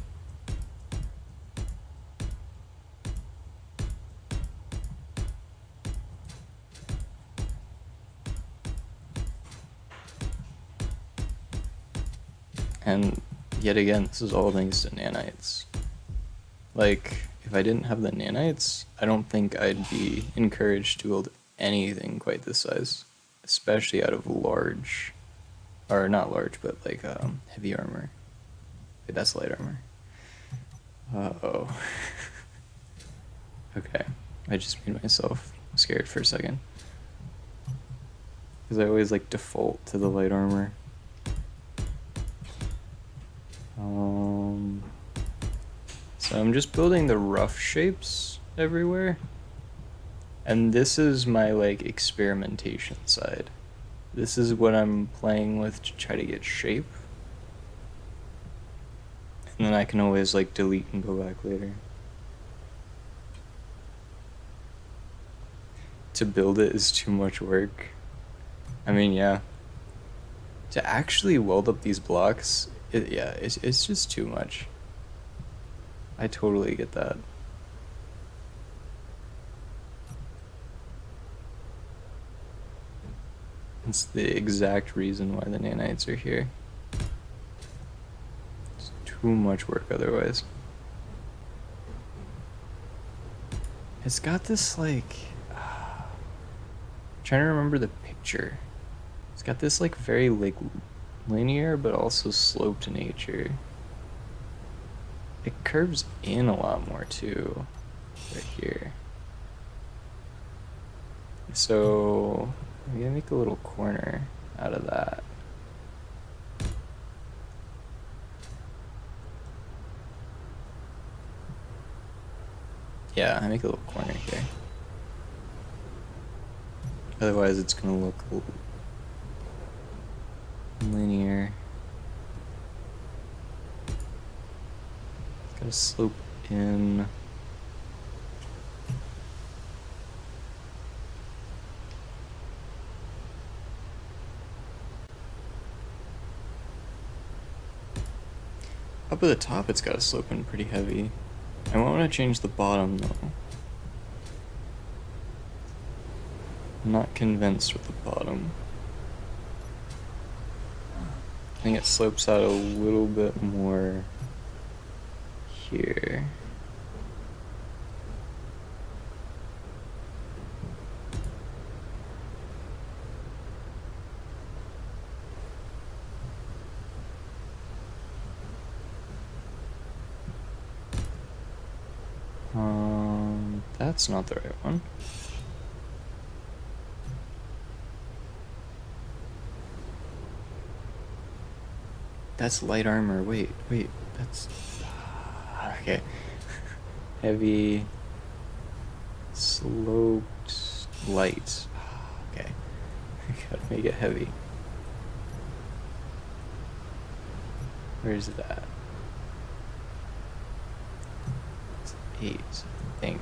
And yet again, this is all thanks to nanites. Like, if I didn't have the nanites, I don't think I'd be encouraged to build anything quite this size, especially out of large, or not large, but like heavy armor. Wait, that's light armor. Uh-oh. Okay, I just made myself scared for a second. Because I always like default to the light armor. So I'm just building the rough shapes everywhere. And this is my like experimentation side. This is what I'm playing with to try to get shape. And then I can always like delete and go back later. To build it is too much work. I mean, yeah. To actually weld up these blocks, it's just too much. I totally get that. It's the exact reason why the nanites are here. It's too much work otherwise. It's got this like... I'm trying to remember the picture. It's got this like very like linear but also sloped nature. It curves in a lot more too, right here. So I'm gonna make a little corner out of that. Yeah, I make a little corner here. Otherwise it's gonna look linear. It's gotta slope in. Up at the top it's gotta slope in pretty heavy. I want to change the bottom though. I'm not convinced with the bottom. I think it slopes out a little bit more here. That's not the right one. That's light armor. Wait, that's... Okay. Heavy, sloped, light. Okay. I gotta make it heavy. Where's it at? It's 8, I think.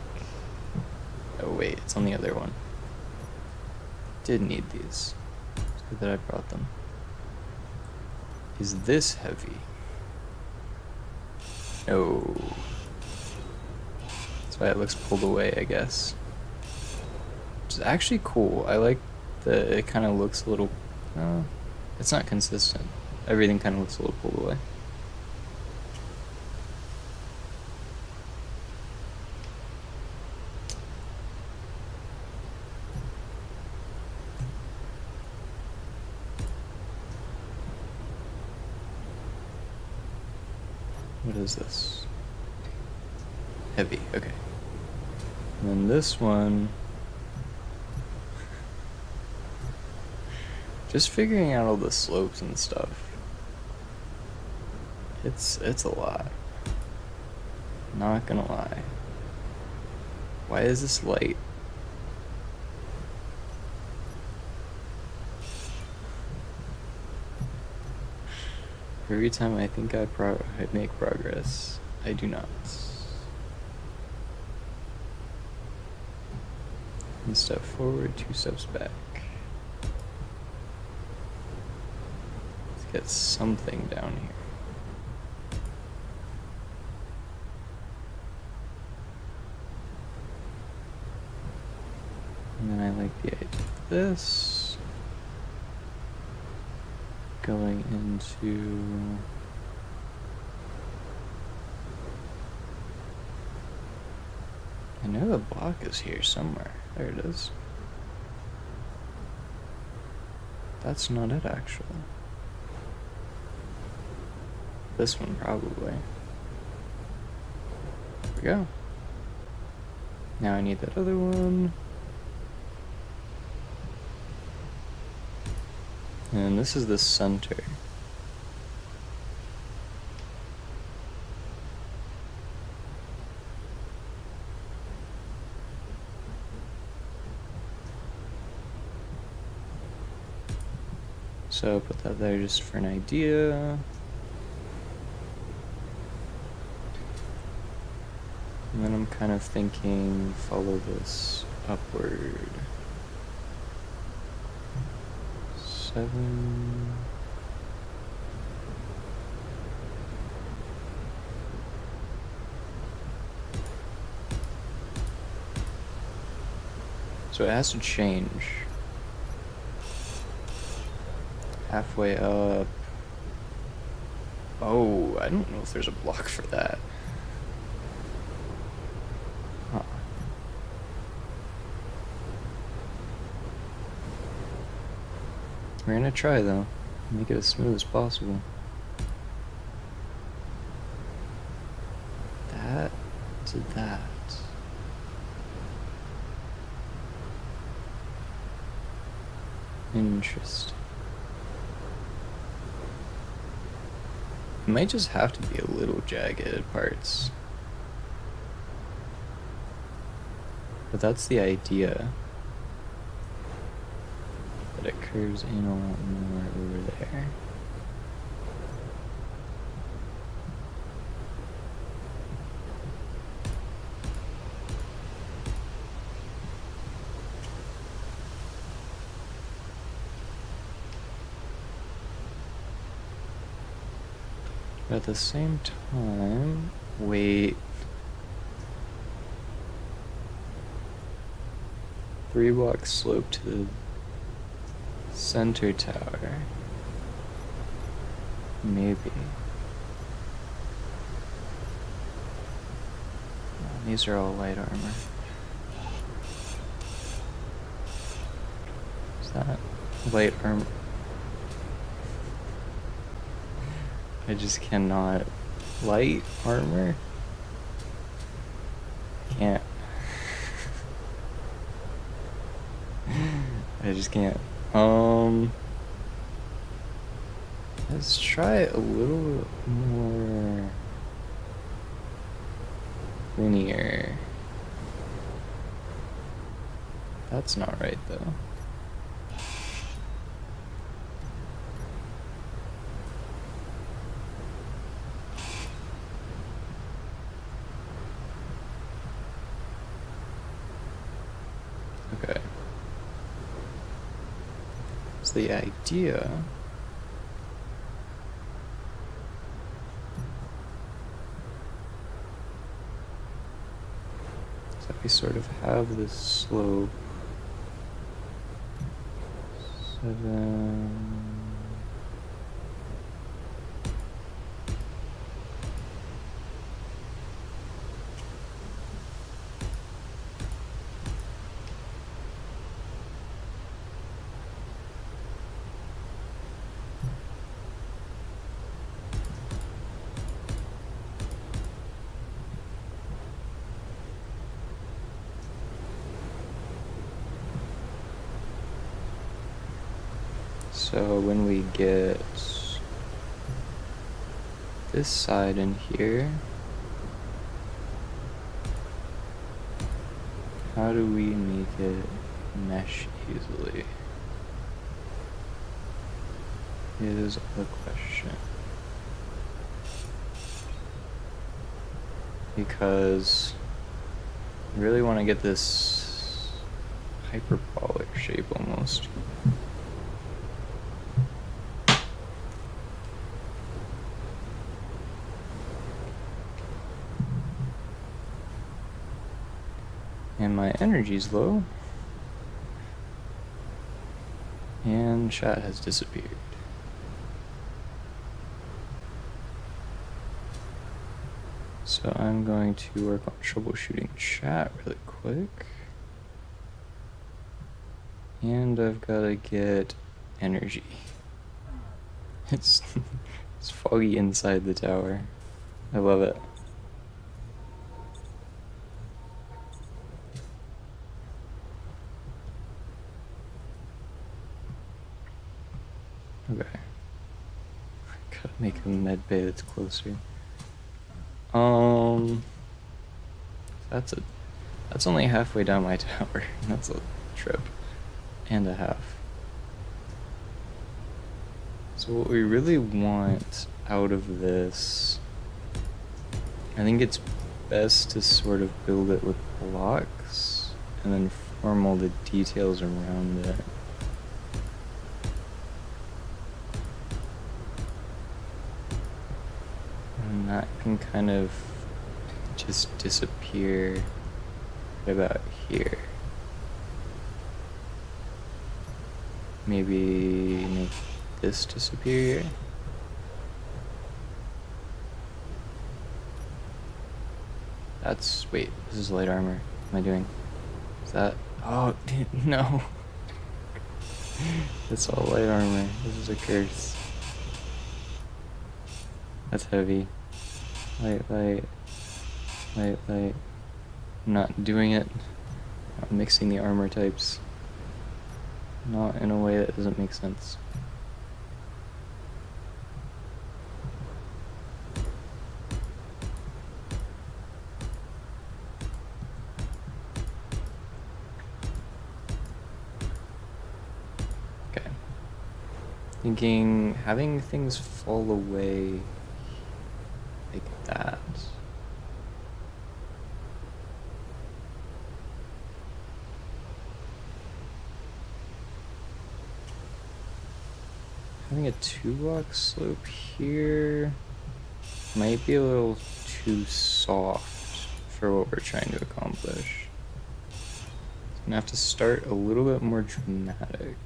Oh wait, it's on the other one. Did need these. It's good that I brought them. Is this heavy? No. That's why it looks pulled away, I guess. Which is actually cool. I like that it kind of looks a little... it's not consistent. Everything kind of looks a little pulled away. What is this? Heavy, okay. And then this one... Just figuring out all the slopes and stuff. It's a lot. Not gonna lie. Why is this light? Every time I think I make progress, I do not. One step forward, 2 steps back. Let's get something down here. And then I like the idea of this. Going into know the block is here somewhere. There it is. That's not it, actually. This one, probably. There we go. Now I need that other one. And this is the center. So put that there just for an idea. And then I'm kind of thinking, follow this upward. 7. So it has to change. Halfway up. Oh, I don't know if there's a block for that. Huh. We're gonna try though. Make it as smooth as possible. That to that. Interesting. It might just have to be a little jagged at parts. But that's the idea. But it curves in a lot more over there. But at the same time, wait. 3 blocks slope to the center tower. Maybe. Oh, these are all light armor. Is that light armor? I just cannot. Light armor? Can't. I just can't. Let's try a little more linear. That's not right though. Okay. So the idea is that we sort of have this slope 7. So when we get this side in here, how do we make it mesh easily? Is the question. Because I really want to get this hyperbolic shape almost. And my energy's low. And chat has disappeared. So I'm going to work on troubleshooting chat really quick. And I've got to get energy. It's it's foggy inside the tower. I love it. Okay. Gotta make a med bay that's closer. That's only halfway down my tower. That's a trip and a half. So what we really want out of this, I think it's best to sort of build it with blocks and then form all the details around it. And that can kind of just disappear about here. Maybe make this disappear here. Wait, this is light armor. What am I doing? Is that, oh, no. It's all light armor. This is a curse. That's heavy. Light. I'm not doing it. I'm mixing the armor types. Not in a way that doesn't make sense. Okay. Thinking having things fall away like that. Having a 2-block slope here might be a little too soft for what we're trying to accomplish. I'm gonna have to start a little bit more dramatic.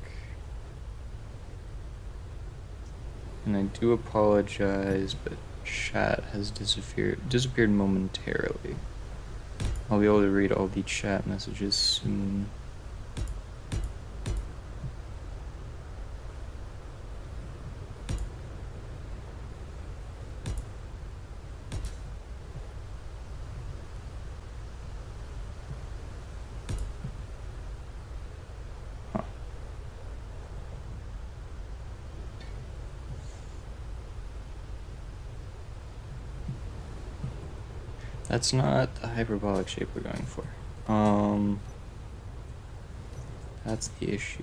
And I do apologize, but chat has disappeared momentarily. I'll be able to read all the chat messages soon. That's not the hyperbolic shape we're going for. That's the issue.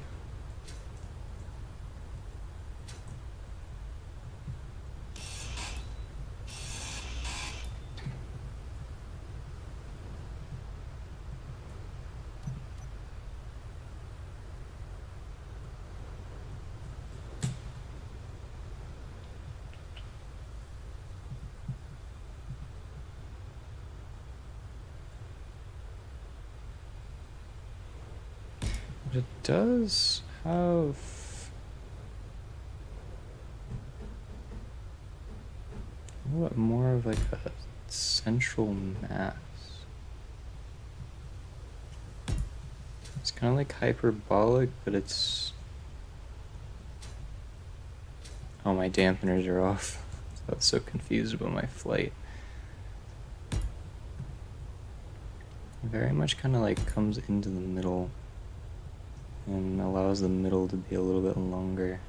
But it does have a little bit more of like a central mass. It's kind of like hyperbolic, but it's... Oh, my dampeners are off. I was so confused about my flight. It very much kind of like comes into the middle and allows the middle to be a little bit longer.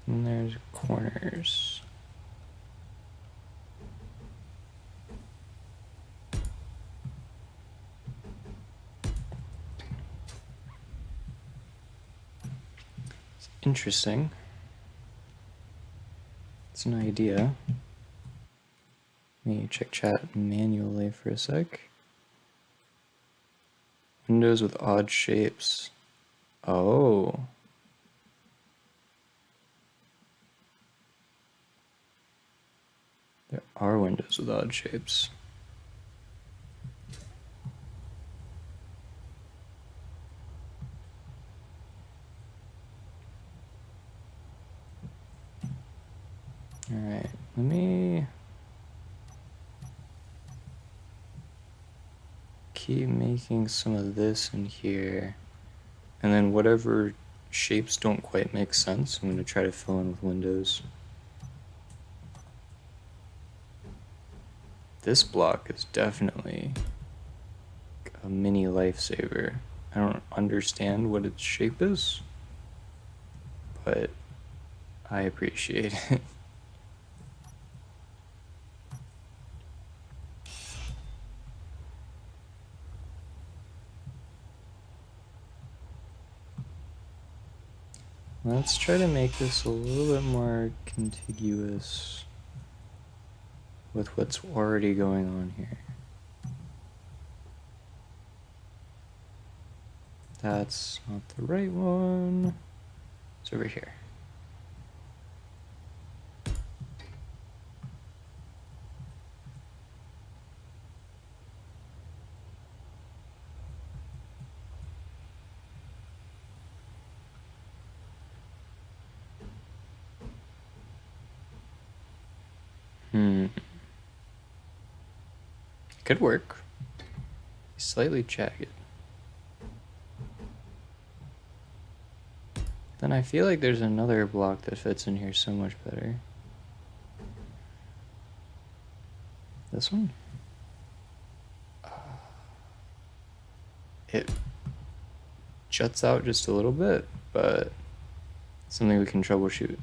And there's corners. interesting. It's an idea. Let me check chat manually for a sec. Windows with odd shapes. Oh. There are windows with odd shapes. Alright, let me keep making some of this in here. And then whatever shapes don't quite make sense, I'm going to try to fill in with windows. This block is definitely a mini lifesaver. I don't understand what its shape is, but I appreciate it. Let's try to make this a little bit more contiguous with what's already going on here. That's not the right one. It's over here. Could work. Slightly jagged. Then I feel like there's another block that fits in here so much better. This one? It juts out just a little bit, but something we can troubleshoot.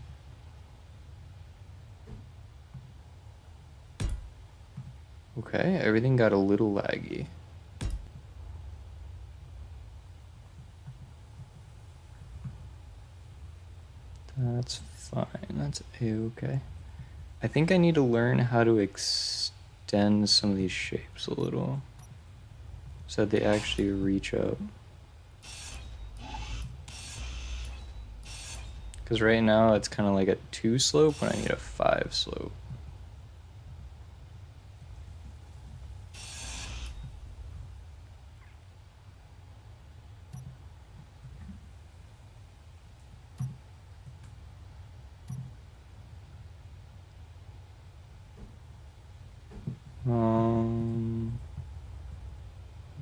Okay, everything got a little laggy. That's fine, that's a-okay. I think I need to learn how to extend some of these shapes a little so that they actually reach up. Because right now it's kind of like a 2 slope when I need a 5 slope.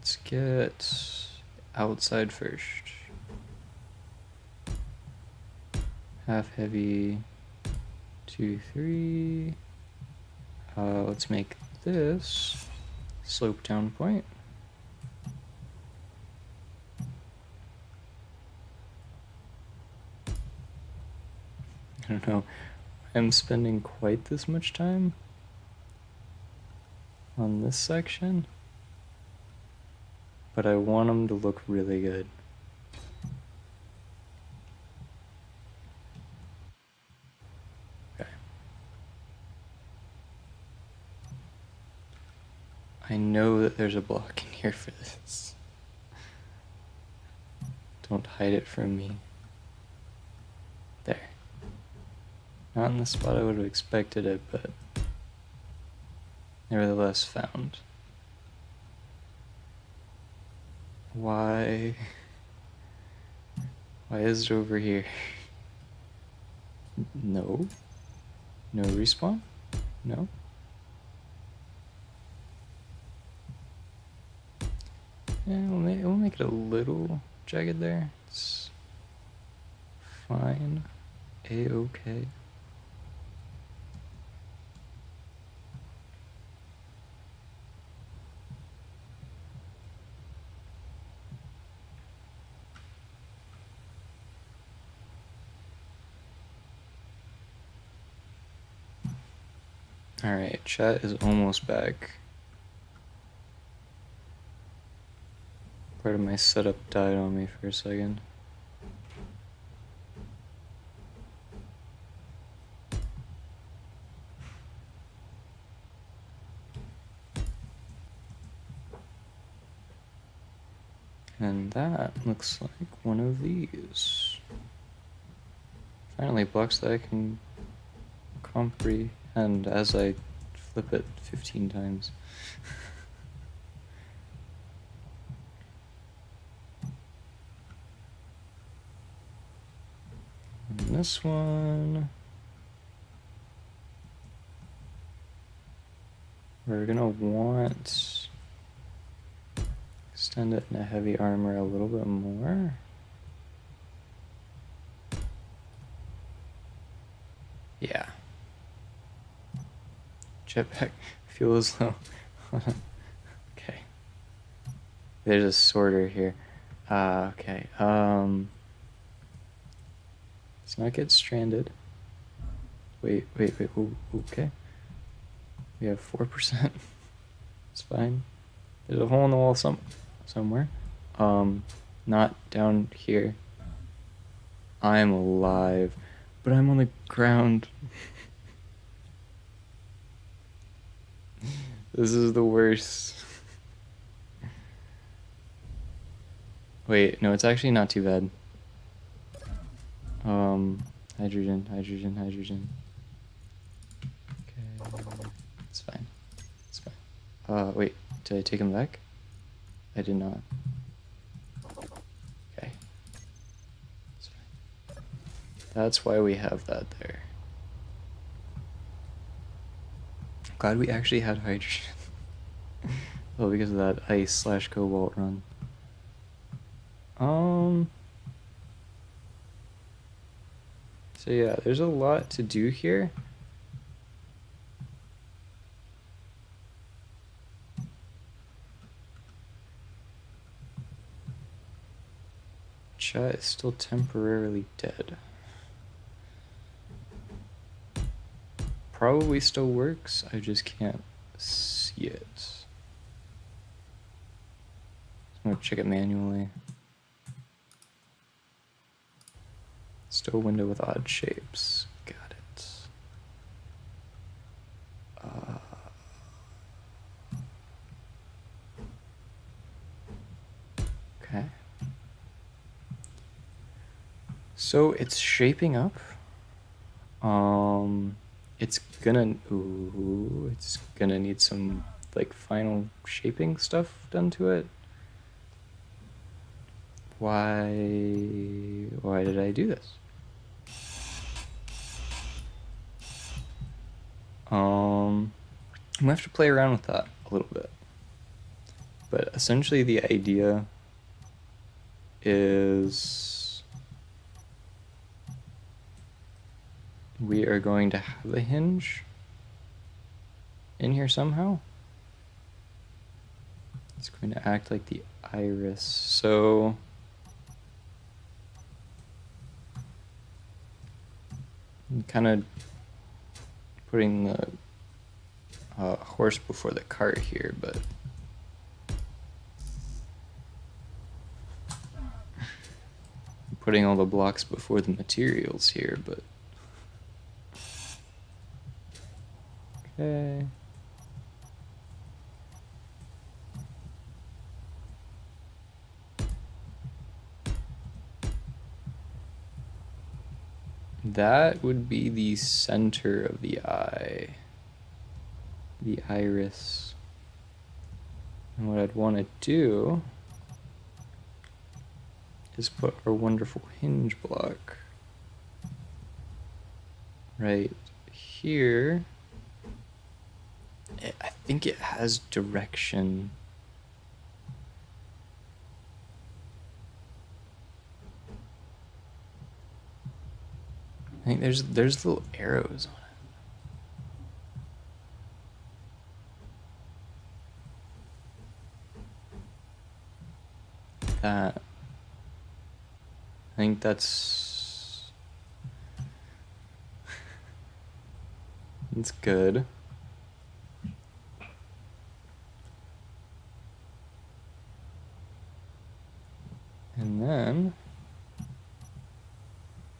Let's get outside first. Half heavy, 2, 3. Let's make this slope down point. I don't know. I'm spending quite this much time on this section, but I want them to look really good. Okay. I know that there's a block in here for this. Don't hide it from me. There. Not in the spot I would have expected it, but nevertheless found. Why is it over here? No. No respawn? No. Yeah, we'll make it a little jagged there. It's fine. A-okay. Alright, chat is almost back. Part of my setup died on me for a second. And that looks like one of these. Finally, blocks that I can comprehend as I flip it 15 times. And this one, we're gonna want extend it in a heavy armor a little bit more. Yeah. Jetpack feels low. Okay. There's a sorter here. Okay. Let's not get stranded. Wait. Ooh, okay. We have 4%. It's fine. There's a hole in the wall somewhere. Not down here. I'm alive, but I'm on the ground. This is the worst. Wait, no, it's actually not too bad. Hydrogen. Okay, it's fine. Wait, did I take him back? I did not. Okay. It's fine. That's why we have that there. Glad we actually had hydrogen. Oh, because of that ice/cobalt run. So yeah, there's a lot to do here. Chat is still temporarily dead. Probably still works, I just can't see it. I'm gonna check it manually. Still window with odd shapes. Got it. Okay. So it's shaping up. It's gonna need some like final shaping stuff done to it. Why did I do this? I'm gonna have to play around with that a little bit. But essentially the idea is we are going to have a hinge in here somehow. It's going to act like the iris. So I'm kind of putting the horse before the cart here, but I'm putting all the blocks before the materials here, but okay. That would be the center of the eye, the iris. And what I'd want to do is put our wonderful hinge block right here. I think it has direction. I think there's little arrows on it. That. I think that's good. And then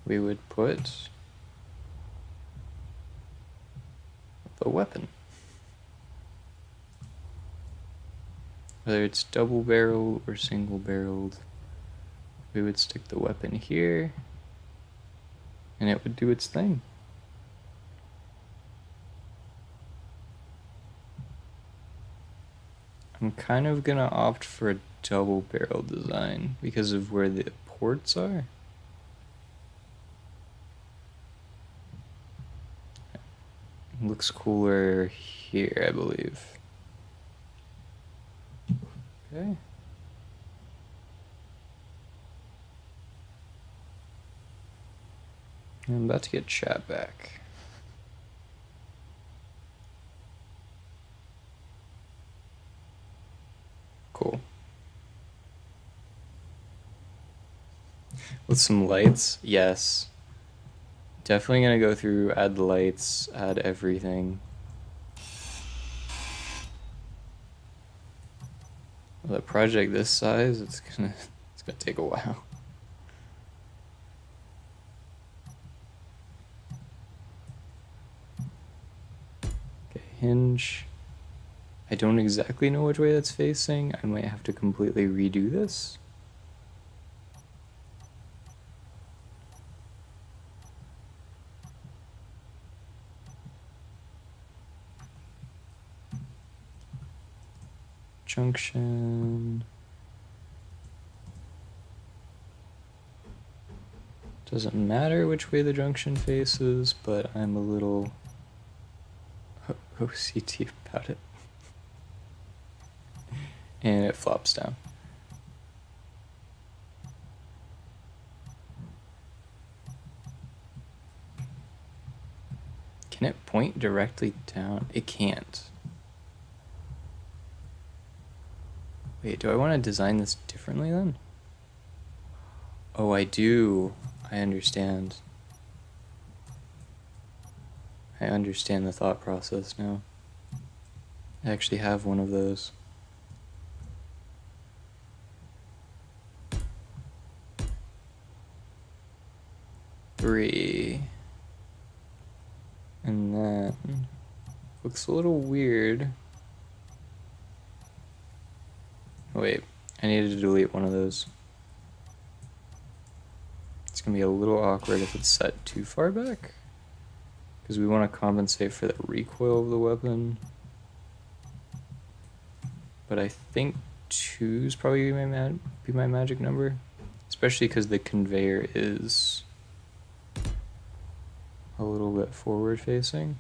we would put the weapon. whether it's double barrel or single barreled, we would stick the weapon here and it would do its thing. I'm kind of gonna opt for a double barrel design because of where the ports are. It looks cooler here, I believe. Okay. I'm about to get chat back. Cool. With some lights, yes. Definitely gonna go through, add the lights, add everything. Well, a project this size, it's gonna take a while. Okay, hinge. I don't exactly know which way that's facing. I might have to completely redo this. Junction. Doesn't matter which way the junction faces, but I'm a little OCD about it. And it flops down. Can it point directly down? It can't. Wait, do I want to design this differently then? Oh, I do. I understand. I understand the thought process now. I actually have one of those. Three. And then looks a little weird. Oh, wait, I needed to delete one of those. It's gonna be a little awkward if it's set too far back, because we want to compensate for the recoil of the weapon. But I think 2 is probably be my magic number, especially because the conveyor is a little bit forward facing.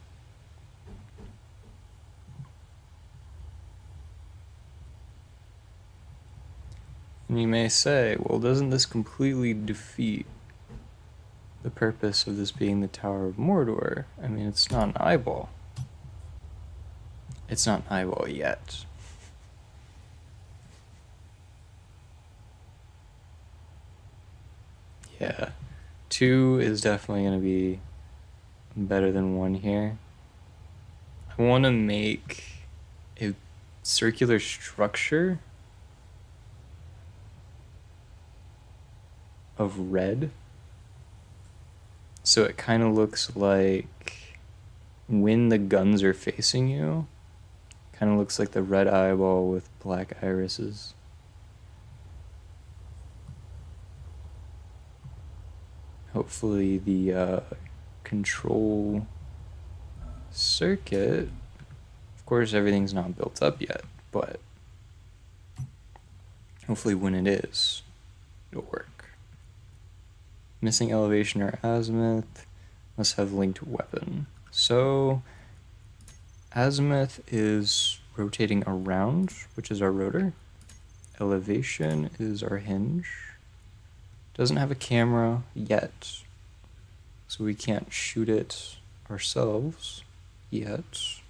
And you may say, well, doesn't this completely defeat the purpose of this being the Tower of Mordor? I mean, it's not an eyeball. It's not an eyeball yet. Yeah, 2 is definitely going to be better than 1 here. I want to make a circular structure of red, so it kind of looks like when the guns are facing you, kind of looks like the red eyeball with black irises. Hopefully the control circuit, of course everything's not built up yet, but hopefully when it is, it'll work. Missing elevation or azimuth, must have linked weapon. So azimuth is rotating around, which is our rotor. Elevation is our hinge. Doesn't have a camera yet, so we can't shoot it ourselves yet.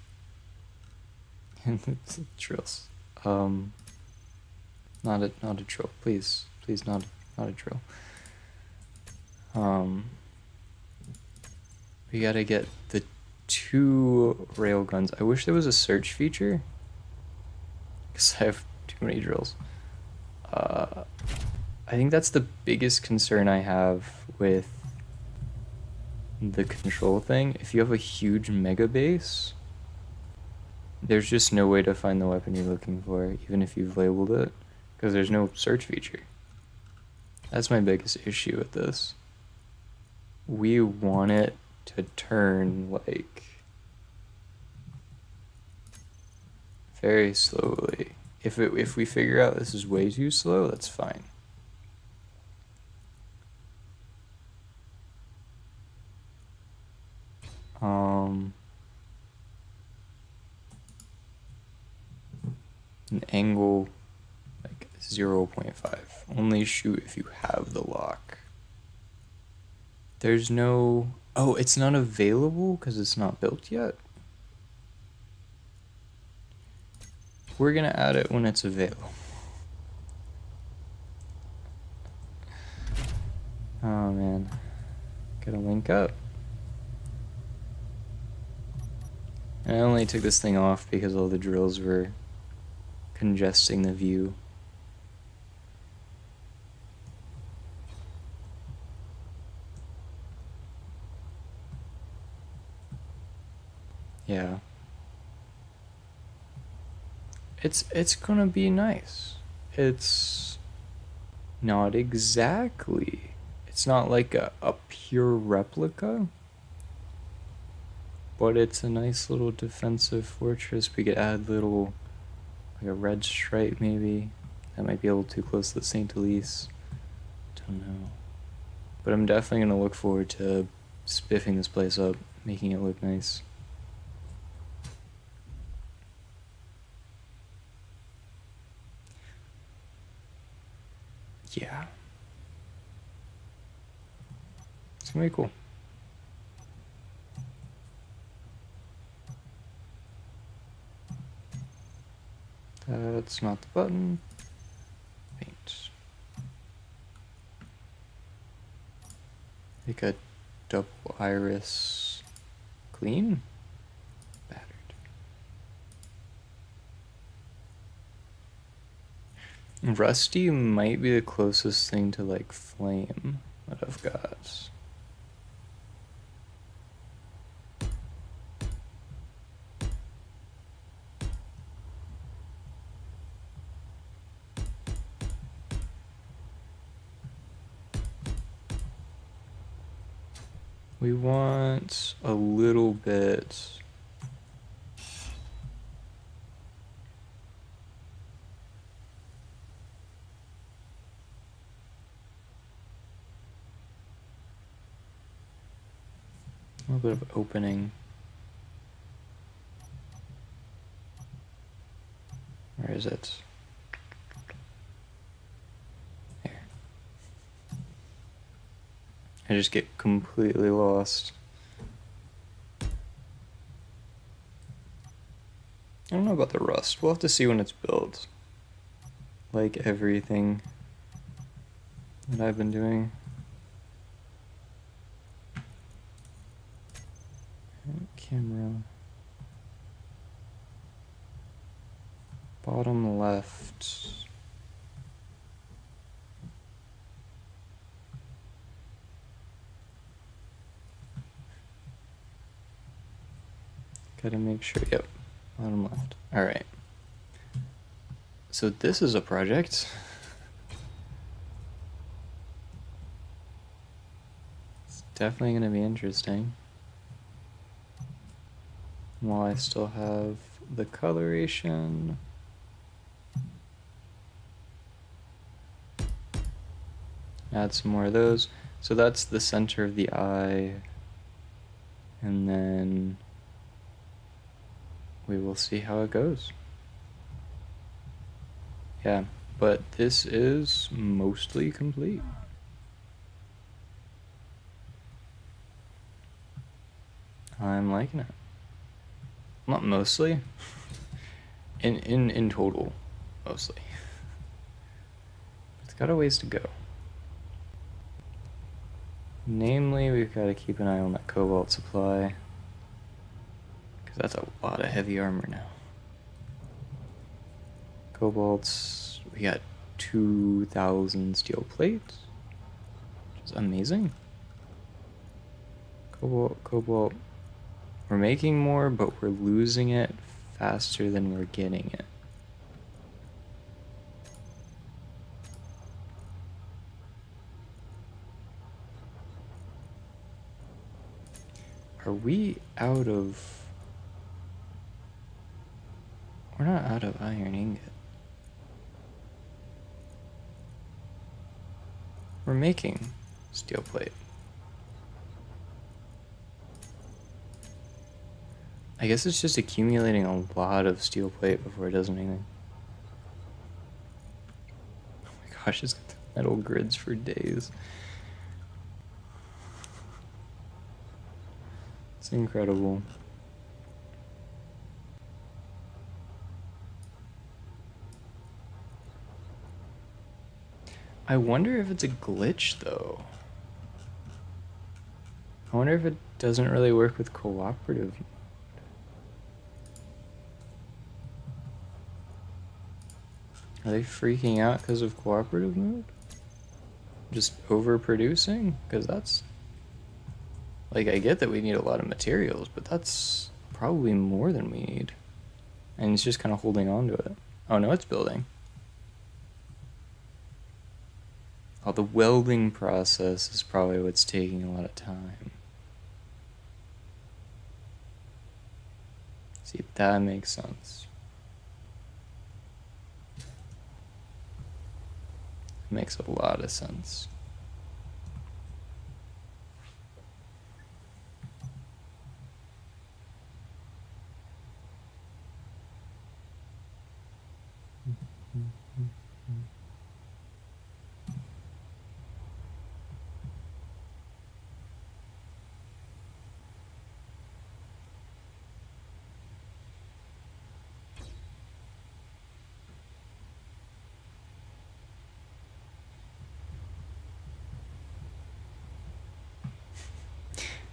And it's drills. Not a drill, please, not a drill. We gotta get the 2 rail guns. I wish there was a search feature, because I have too many drills. I think that's the biggest concern I have with the control thing. If you have a huge mega base, There's just no way to find the weapon you're looking for, even if you've labeled it, because there's no search feature. That's my biggest issue with this. We want it to turn, like, very slowly. If we figure out this is way too slow, that's fine. An angle like 0.5. Only shoot if you have the lock. There's no... Oh, it's not available because it's not built yet? We're gonna add it when it's available. Oh man. Gotta link up. And I only took this thing off because all the drills were congesting the view. Yeah. It's gonna be nice. It's not exactly. It's not like a pure replica. But it's a nice little defensive fortress. We could add little, like a red stripe maybe. That might be a little too close to the St. Elise. Don't know. But I'm definitely gonna look forward to spiffing this place up, making it look nice. Yeah. It's gonna be cool. That's not the button. Paint. Make a double iris clean. Battered. Rusty might be the closest thing to like flame that I've got. We want a little bit. A little bit of opening. Where is it? Here. I just get completely lost. I don't know about the rust. We'll have to see when it's built. Like everything that I've been doing. Camera. Bottom left. Gotta make sure, yep, bottom left. All right. So this is a project. It's definitely gonna be interesting. While I still have the coloration. Add some more of those. So that's the center of the eye. And then we will see how it goes. Yeah, but this is mostly complete. I'm liking it. Not mostly. In total, mostly. It's got a ways to go. Namely, we've got to keep an eye on that cobalt supply. Because that's a lot of heavy armor now. Cobalts, we got 2,000 steel plates, which is amazing. Cobalt. We're making more, but we're losing it faster than we're getting it. Are we out of... We're not out of iron ingot. We're making steel plate. I guess it's just accumulating a lot of steel plate before it does anything. Oh my gosh, it's got the metal grids for days. It's incredible. I wonder if it's a glitch, though. I wonder if it doesn't really work with cooperative. Are they freaking out because of cooperative mode? Just overproducing? Because that's... Like, I get that we need a lot of materials, but that's probably more than we need. And it's just kind of holding on to it. Oh no, it's building. Oh, the welding process is probably what's taking a lot of time. See, that makes sense. Makes a lot of sense.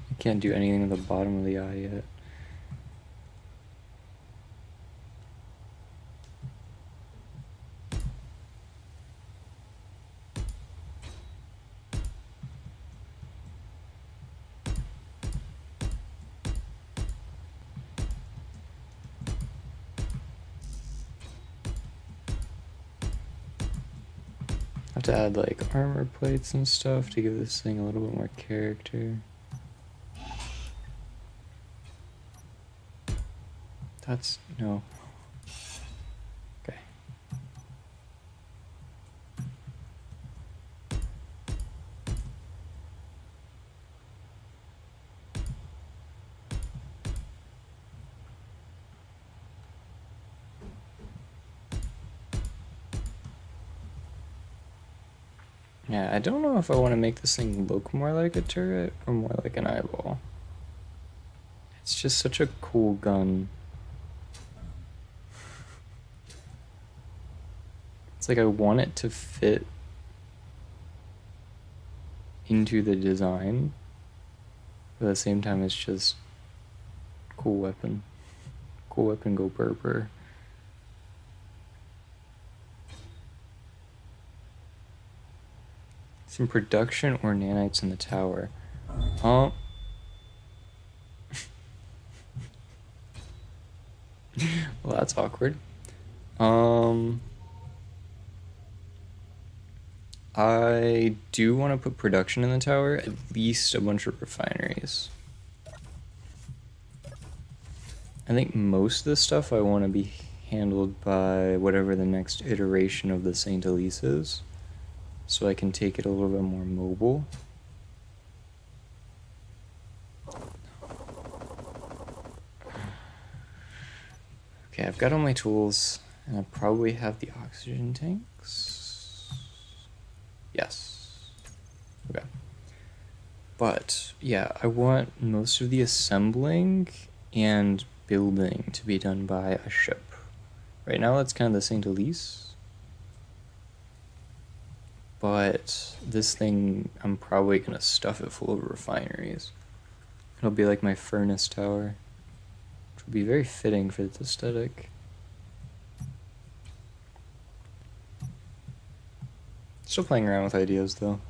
I can't do anything at the bottom of the eye yet. I have to add like armor plates and stuff to give this thing a little bit more character. That's no. Okay. Yeah, I don't know if I want to make this thing look more like a turret or more like an eyeball. It's just such a cool gun. It's like I want it to fit into the design, but at the same time it's just cool weapon. Cool weapon, go burr burr. Some production or nanites in the tower. Oh. Well, that's awkward. I do want to put production in the tower, at least a bunch of refineries. I think most of this stuff I want to be handled by whatever the next iteration of the Saint Elise is, so I can take it a little bit more mobile. Okay, I've got all my tools, and I probably have the oxygen tanks. Yes. Okay. But, yeah, I want most of the assembling and building to be done by a ship. Right now, that's kind of the St. Elise. But this thing, I'm probably going to stuff it full of refineries. It'll be like my furnace tower, which will be very fitting for its aesthetic. Still playing around with ideas, though.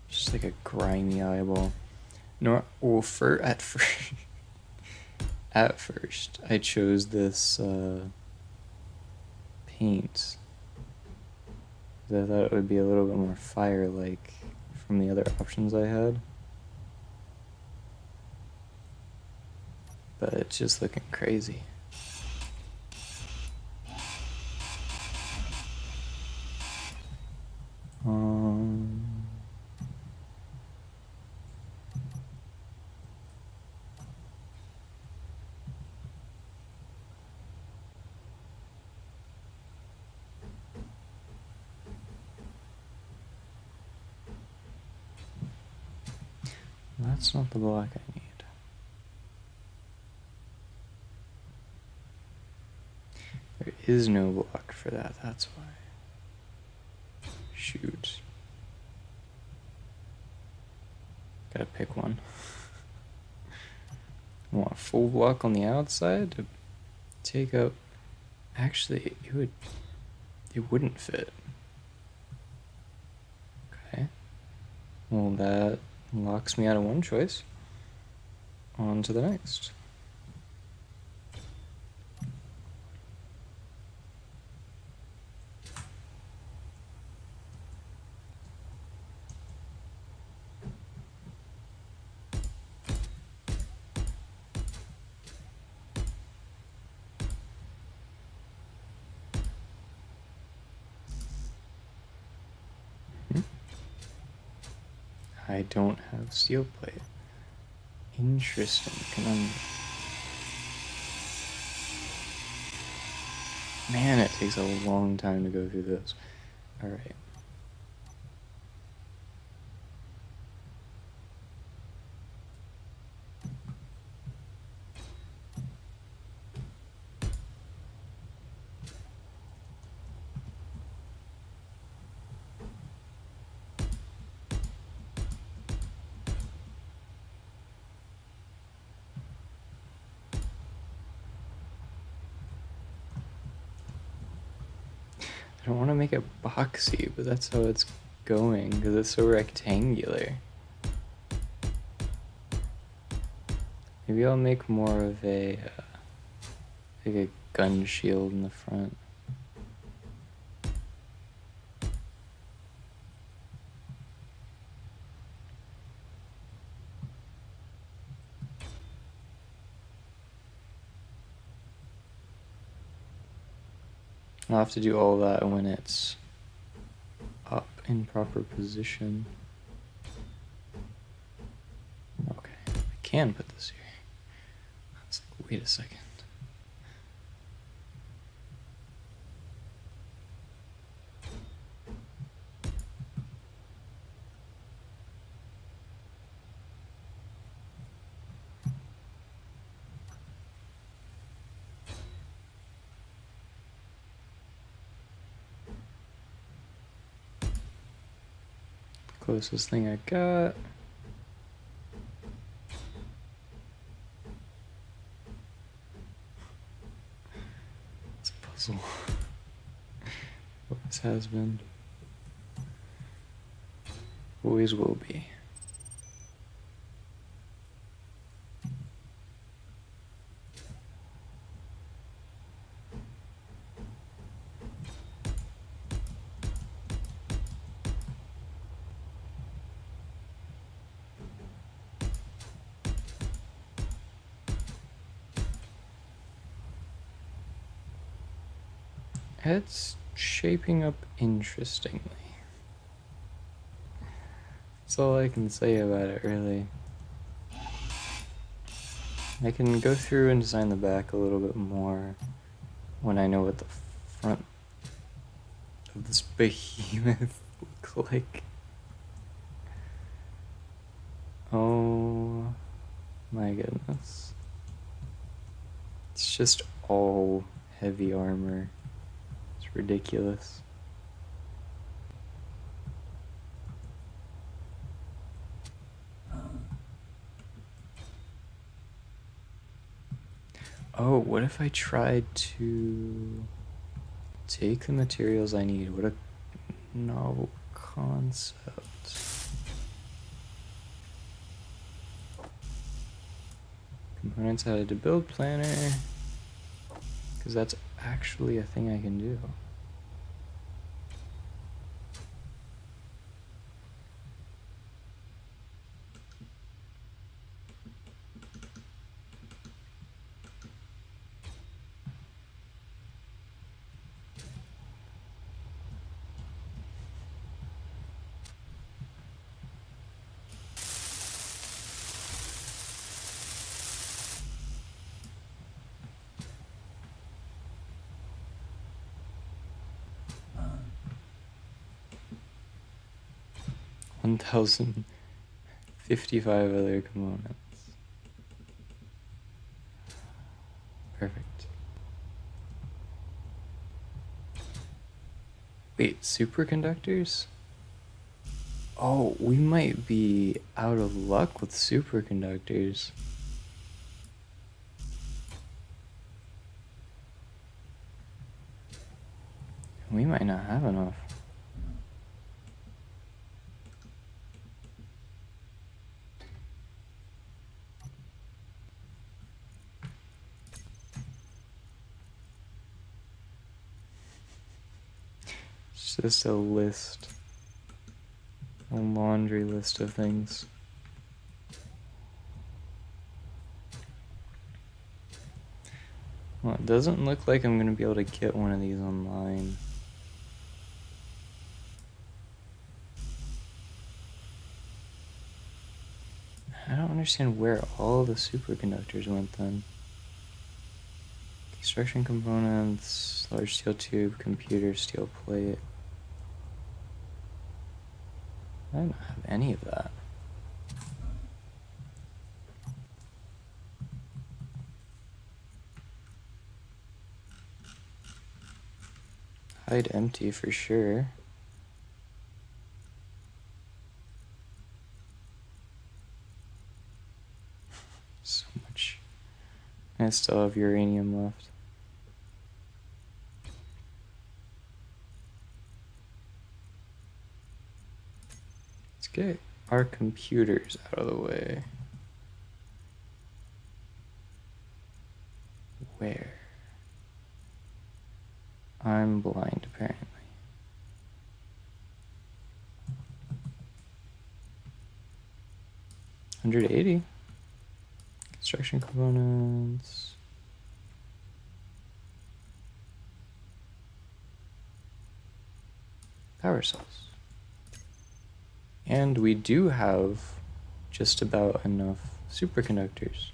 Just just like a grimy eyeball. Nor well, at first I chose this paint. I thought it would be a little bit more fire-like from the other options I had. But it's just looking crazy. That's not the block I need. There is no block for that, that's why. Shoot. Gotta pick one. I want a full block on the outside to take up. Actually, it wouldn't fit. Okay. Well, that locks me out of one choice. On to the next. I don't have steel plate. Interesting. Man, it takes a long time to go through this. Alright. I don't want to make it boxy, but that's how it's going because it's so rectangular. Maybe I'll make more of a like a gun shield in the front. I'll have to do all that when it's up in proper position. Okay, I can put this here. I was like, wait a second. Closest thing I got. It's a puzzle. Always has been. Always will be. It's shaping up interestingly. That's all I can say about it, really. I can go through and design the back a little bit more when I know what the front of this behemoth looks like. Oh my goodness. It's just all heavy armor. It's ridiculous. Oh, what if I tried to take the materials I need? What a novel concept. components added to build planner, because that's actually a thing I can do. $1,055 other components. Perfect. Wait, superconductors? Oh, we might be out of luck with superconductors. We might not have enough. It's just a list. A laundry list of things. Well, it doesn't look like I'm gonna be able to get one of these online. I don't understand where all the superconductors went then. Construction components, large steel tube, computer, steel plate. I don't have any of that. Hide empty for sure. So much. I still have uranium left. Let's get our computers out of the way. Where? I'm blind, apparently. $180. Construction components. Power cells. And we do have just about enough superconductors.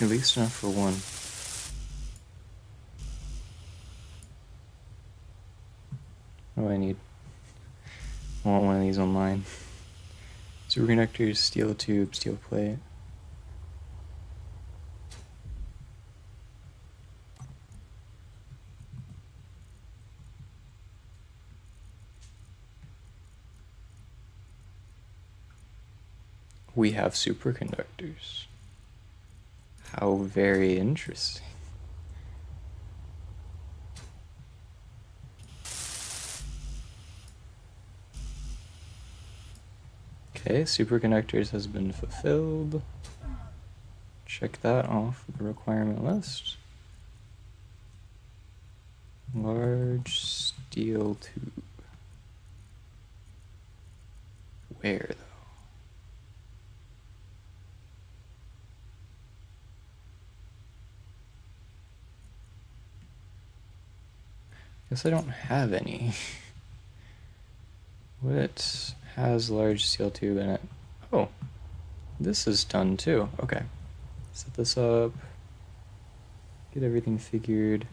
At least enough for one. What do I need? I want one of these online. Superconductors, steel tube, steel plate. We have superconductors. How very interesting. Okay, superconductors has been fulfilled. Check that off the requirement list. Large steel tube. Where though? Guess I don't have any. What has large steel tube in it? Oh, this is done too. Okay. Set this up. Get everything figured.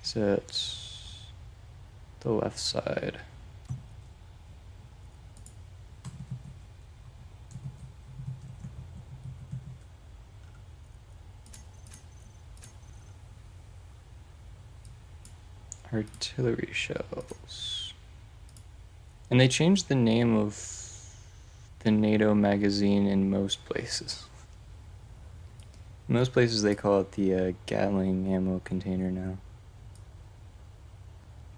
Set the left side. Artillery shells. And they changed the name of the NATO magazine in most places. In most places they call it the Gatling ammo container now.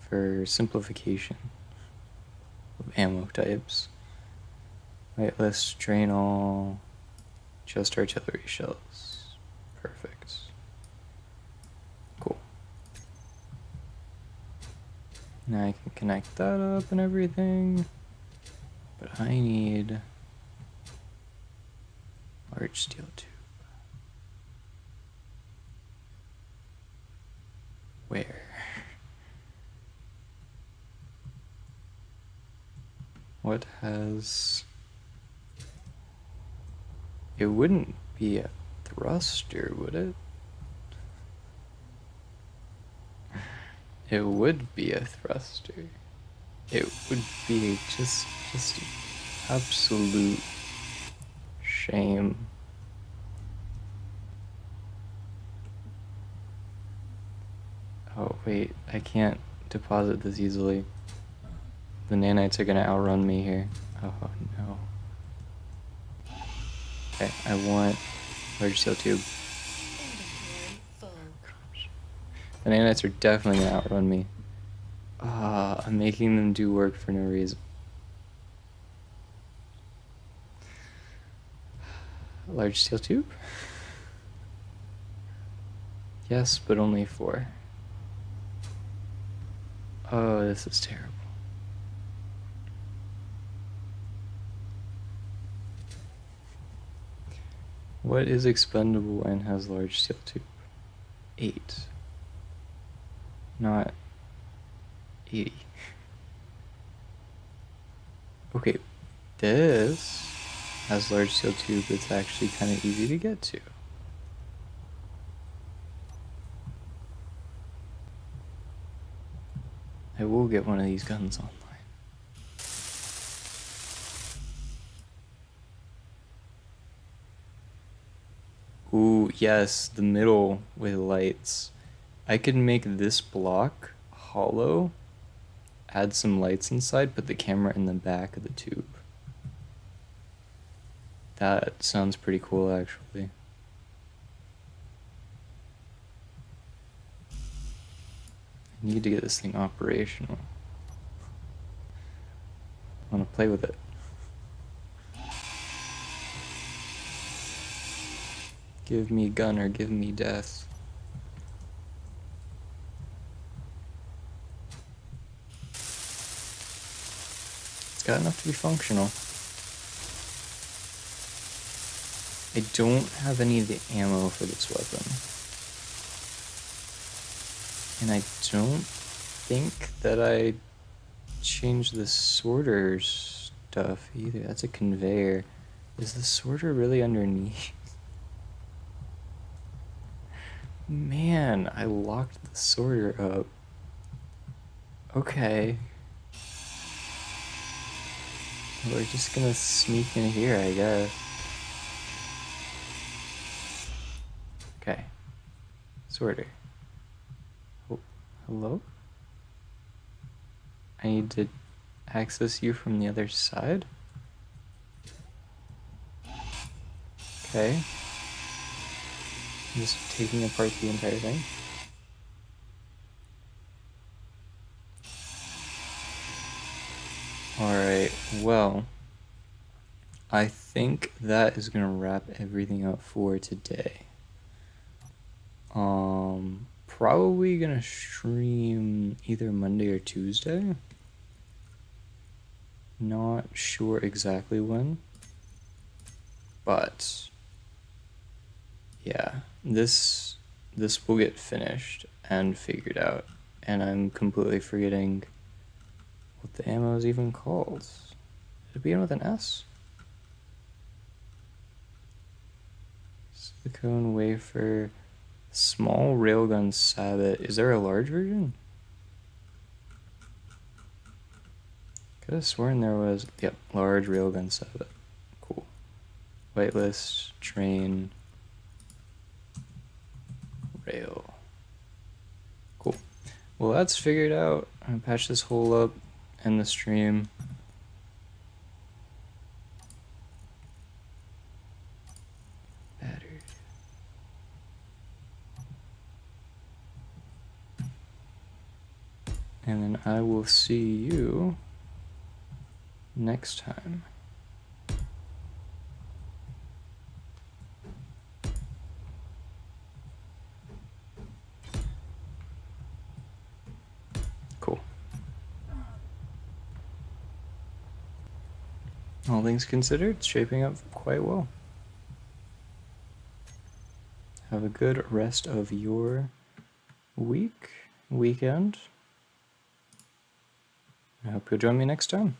For simplification. of ammo types. Right, let's drain all, just artillery shells. Perfect. Cool. Now I can connect that up and everything, but I need large steel tube. Where? What has... It wouldn't be a thruster, would it? It would be a thruster. It would be just absolute shame. Oh wait, I can't deposit this easily. The nanites are gonna outrun me here. Oh no. Okay, I want large steel tube. Gosh. The nanites are definitely gonna outrun me. Ah, I'm making them do work for no reason. Large steel tube? Yes, but only 4. Oh, this is terrible. What is expendable and has large steel tube? 8. Not 80. Okay, this has large steel tube. It's actually kind of easy to get to. I will get one of these guns online. Ooh, yes, the middle with lights. I could make this block hollow, add some lights inside, put the camera in the back of the tube. That sounds pretty cool, actually. I need to get this thing operational. I want to play with it. Give me gun or give me death. It's got enough to be functional. I don't have any of the ammo for this weapon. And I don't think that I changed the sorter stuff either. That's a conveyor. Is the sorter really underneath? Man, I locked the sorter up. Okay. We're just gonna sneak in here, I guess. Okay. Sorter. Oh, hello? I need to access you from the other side? Okay. I'm just taking apart the entire thing. Alright, well, I think that is gonna wrap everything up for today. Probably gonna stream either Monday or Tuesday. Not sure exactly when, but yeah, this will get finished and figured out, and I'm completely forgetting what the ammo is even called. Did it begin with an S? Silicone wafer, small railgun sabot. Is there a large version? Could have sworn there was. Yep, large railgun sabot. Cool. Whitelist, train, rail. Cool. Well, that's figured out. I'm gonna patch this hole up, end the stream. Battery. And then I will see you next time. Cool. All things considered, it's shaping up quite well. Have a good rest of your weekend. I hope you'll join me next time.